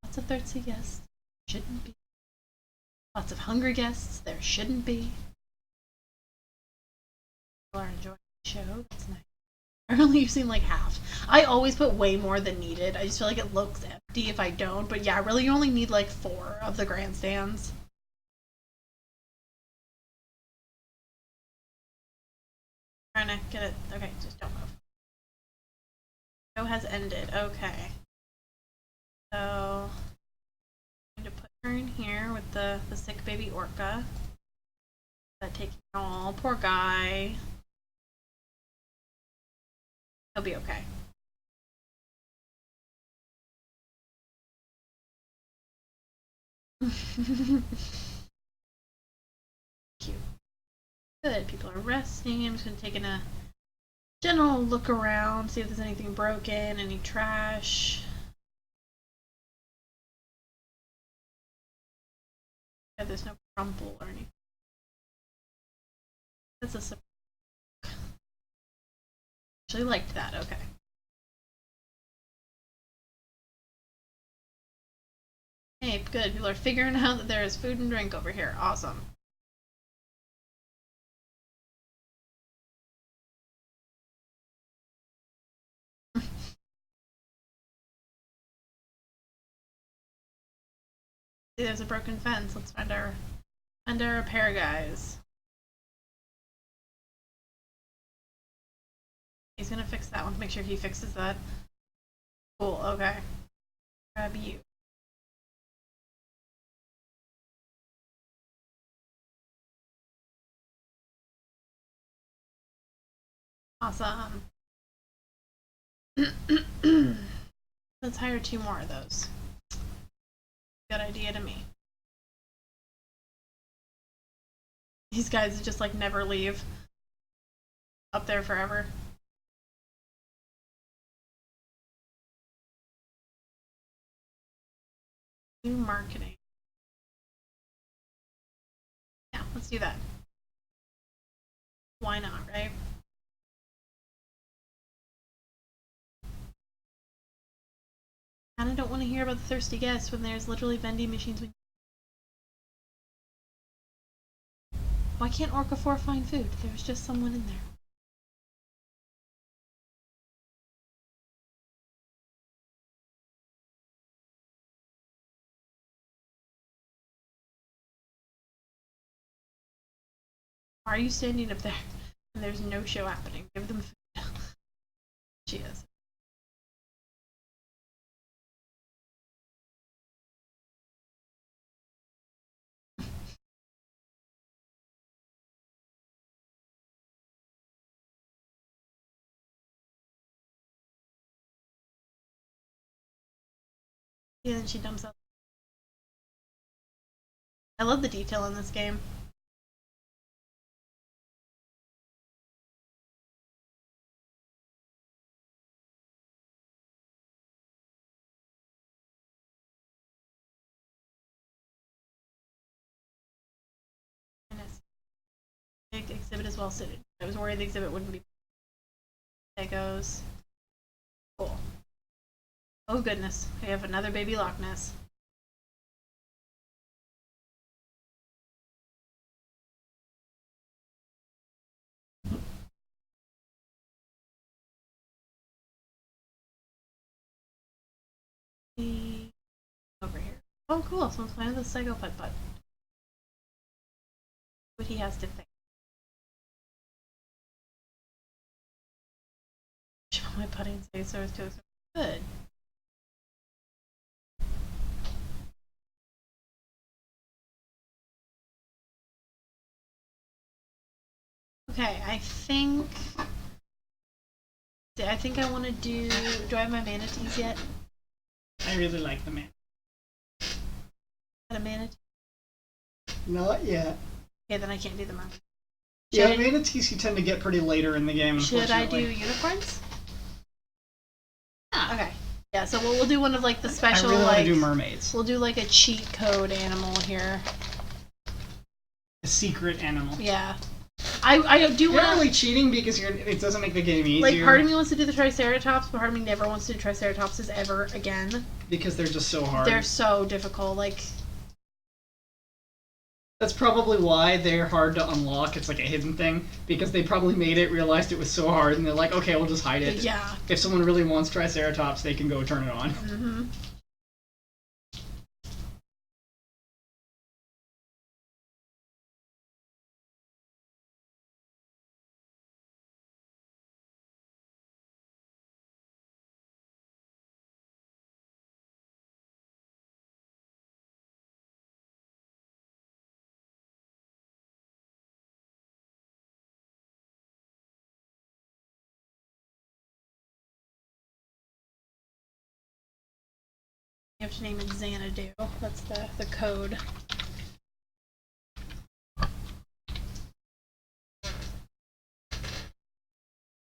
Lots of thirsty guests. Shouldn't be. Lots of hungry guests. There shouldn't be. People are enjoying the show. That's nice. I'm only using like half. I always put way more than needed. I just feel like it looks empty if I don't. But yeah, really you only need like 4 of the grandstands. Trying to get it. Okay, just don't move. Show has ended. Okay. So I'm going to put her in here with the sick baby orca. That taking all poor guy. He'll be okay. Cute. Good. People are resting. I'm just going to take a general look around, see if there's anything broken, any trash. Yeah, there's no crumple or anything. That's a surprise. Actually liked that. Okay. Hey, good. People are figuring out that there is food and drink over here. Awesome. See, there's a broken fence. Let's find our repair guys. He's gonna fix that one. Make sure he fixes that. Cool, okay. Grab you. Awesome. Let's hire 2 more of those. Good idea to me. These guys just like never leave. Up there forever. New marketing. Yeah, let's do that. Why not, right? I kinda don't want to hear about the thirsty guests when there's literally vending machines. Why can't Orca 4 find food? There's just someone in there. Why are you standing up there and there's no show happening? Give them food. She is. Yeah, then she dumps out. I love the detail in this game. Big exhibit is well suited. I was worried the exhibit wouldn't be. There goes. Cool. Oh goodness, we have another baby Loch Ness. Over here. Oh cool, someone's playing with a Psycho Putt-Putt. What he has to think. My putting saves so too good. Okay, I think I want to do I have my manatees yet? I really like the man. Got a manatee? Not yet. Okay, then I can't do the mermaid. Yeah, manatees you tend to get pretty later in the game. Should I do unicorns? Ah, okay. Yeah, so we'll do one of like the special I really like want to do mermaids. We'll do like a cheat code animal here. A secret animal. Yeah. I do You're want not really cheating because it doesn't make the game easier. Like, part of me wants to do the Triceratops, but part of me never wants to do Triceratopses ever again. Because they're just so hard. They're so difficult, like... That's probably why they're hard to unlock. It's like a hidden thing. Because they probably made it, realized it was so hard, and they're like, okay, we'll just hide it. Yeah. If someone really wants Triceratops, they can go turn it on. Mm-hmm. You have to name it Xanadu. That's the code.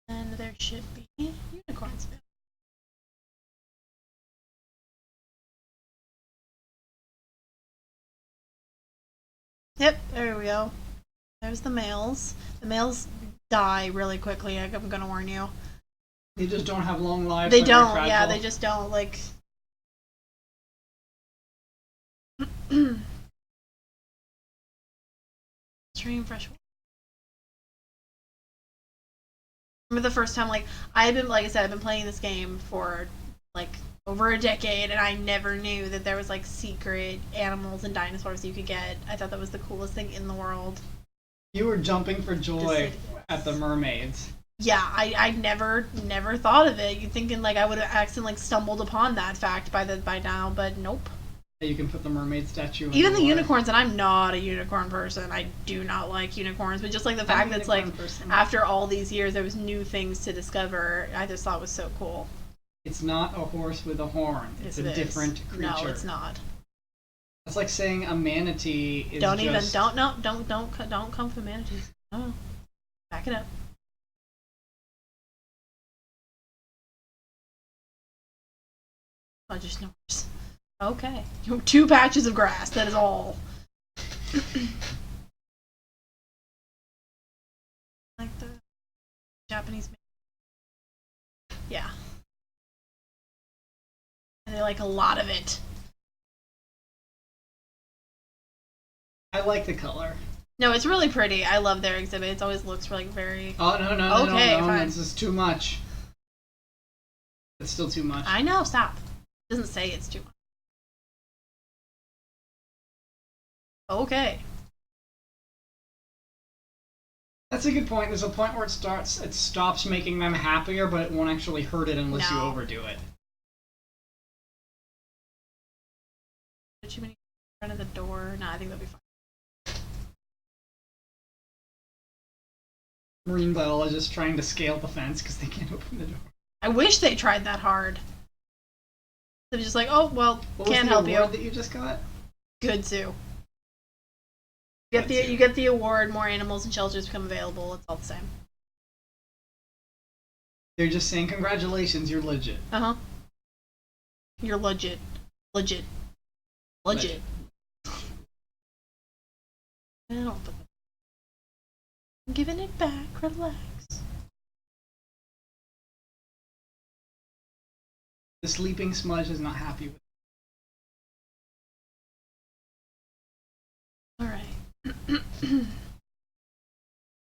And there should be unicorns. Yep, there we go. There's the males. The males die really quickly, I'm gonna warn you. They just don't have long lives. They don't, yeah, they just don't, like... Stream fresh water. Remember the first time, like, like I said, I've been playing this game for, like, over over a decade, and I never knew that there was like secret animals and dinosaurs you could get. I thought that was the coolest thing in the world. You were jumping for joy at the mermaids. Yeah, I never thought of it. You're thinking like I would have accidentally like, stumbled upon that fact by now, but nope. You can put the mermaid statue in Even the water. unicorns, and I'm not a unicorn person. I do not like unicorns, but just like the fact that it's like after all these years there was new things to discover, I just thought was so cool. It's not a horse with a horn. It's a different creature. No, it's not. It's like saying a manatee is don't come for manatees. No. Back it up. Oh, just numbers. Okay. 2 patches of grass, that is all. Like the Japanese. Yeah. And they like a lot of it. I like the color. No, it's really pretty. I love their exhibit. It always looks like very... Oh, no, okay, fine. This is too much. It's still too much. I know, stop. It doesn't say it's too much. Okay. That's a good point. There's a point where it stops making them happier, but it won't actually hurt it unless you overdo it. Too many in front of the door? No, I think that'll be fine. Marine biologists trying to scale the fence because they can't open the door. I wish they tried that hard. They're just like, oh, well, can't help you. What was the award that you just got? Good zoo. You get the award, more animals and shelters become available. It's all the same. They're just saying, congratulations, you're legit. Uh-huh. You're legit. Legit. Legit. I'm giving it back. Relax. The sleeping smudge is not happy with it. Alright.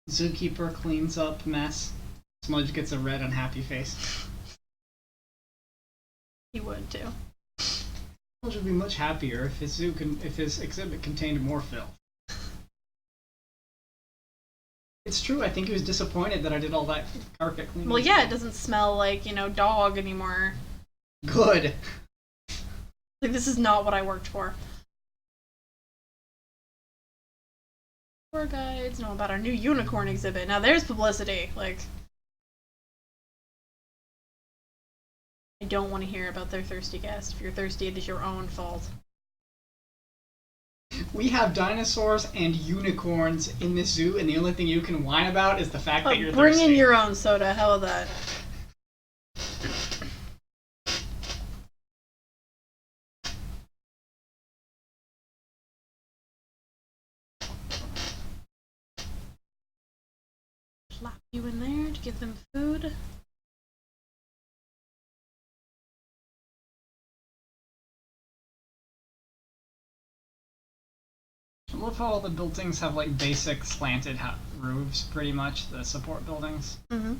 Zookeeper cleans up mess. Smudge gets a red unhappy face. He would too. Smudge would be much happier if his exhibit contained more filth. It's true, I think he was disappointed that I did all that carpet cleaning. Well, yeah, it doesn't smell like, dog anymore. Good. Like, this is not what I worked for. Tour guides know about our new unicorn exhibit. Now there's publicity. Like, I don't want to hear about their thirsty guests. If you're thirsty, it is your own fault. We have dinosaurs and unicorns in this zoo, and the only thing you can whine about is the fact that you're thirsty. Bring in your own soda. How about that? Plop you in there to give them food. I love how all the buildings have like basic slanted roofs, pretty much, the support buildings. Mm-hmm.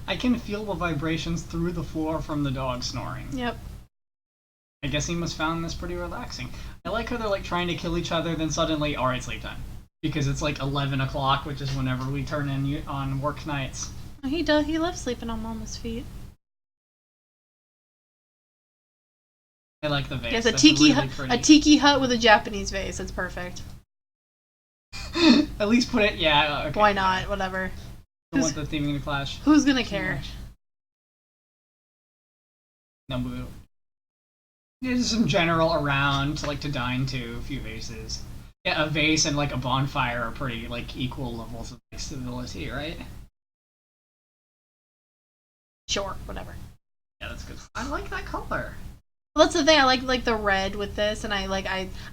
I can feel the vibrations through the floor from the dog snoring. Yep. I guess he must found this pretty relaxing. I like how they're like trying to kill each other, then suddenly, alright, sleep time. Because it's like 11 o'clock, which is whenever we turn in on work nights. He does. He loves sleeping on Mama's feet. I like the vase. He has a tiki hut with a Japanese vase. It's perfect. At least put it, yeah. Okay. Why not? Whatever. Don't want the theming to clash. Who's gonna care? No boo. There's some general around to dine to, a few vases. Yeah, a vase and like a bonfire are pretty like equal levels of civility, right? Sure, whatever. Yeah, that's good. I like that color. Well, that's the thing. I like the red with this, and I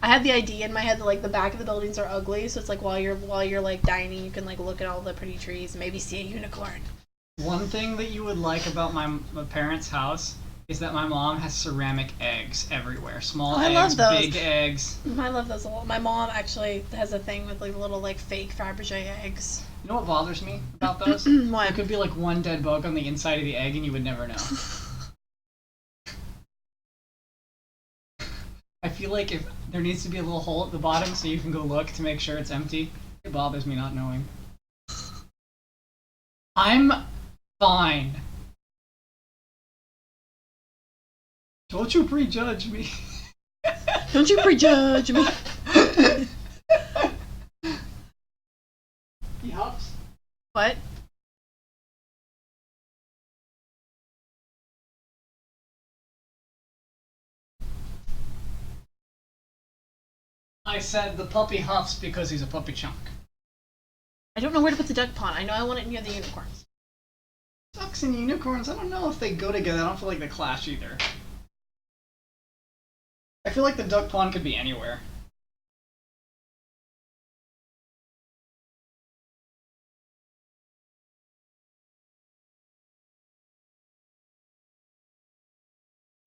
had the idea in my head that like the back of the buildings are ugly, so it's like while you're like dining, you can like look at all the pretty trees and maybe see a unicorn. One thing that you would like about my parents' house is that my mom has ceramic eggs everywhere. Small I eggs, love those. big eggs. I love those a lot. My mom actually has a thing with like little like fake Fabergé eggs. You know what bothers me about those? What? There could be like one dead bug on the inside of the egg and you would never know. I feel like if there needs to be a little hole at the bottom so you can go look to make sure it's empty. It bothers me not knowing. I'm fine. Don't you prejudge me. Don't you prejudge me. He hops. What? I said the puppy huffs because he's a puppy chunk. I don't know where to put the duck pond. I know I want it near the unicorns. Ducks and unicorns, I don't know if they go together. I don't feel like they clash either. I feel like the duck pond could be anywhere.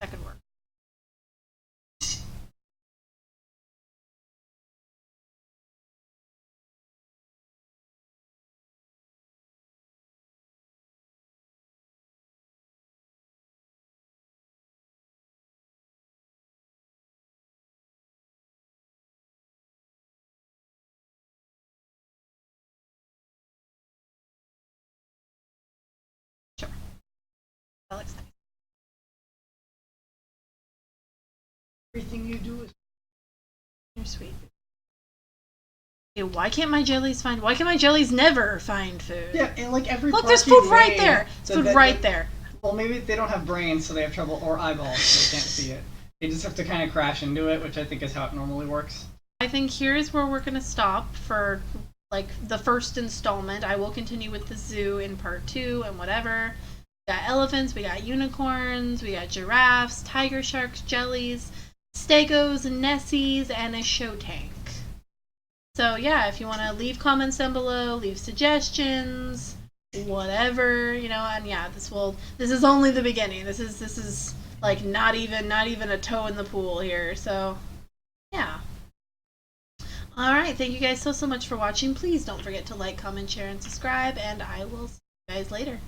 That could work. Sure. That looks nice. Everything you do is... You're sweet. Okay, why can't my jellies never find food? Yeah, and like every Look, there's park food you right made, there. so Food that- right there. Well, maybe they don't have brains, so they have trouble, or eyeballs, so they can't see it. They just have to kind of crash into it, which I think is how it normally works. I think here's where we're gonna stop for like the first installment. I will continue with the zoo in part 2 and whatever. We got elephants, we got unicorns, we got giraffes, tiger sharks, jellies, stegos, and nessies, and a show tank. So yeah, if you want to leave comments down below, leave suggestions, whatever, you know, and yeah, this is only the beginning. This is like not even a toe in the pool here. So yeah. Alright, thank you guys so much for watching. Please don't forget to like, comment, share, and subscribe, and I will see you guys later.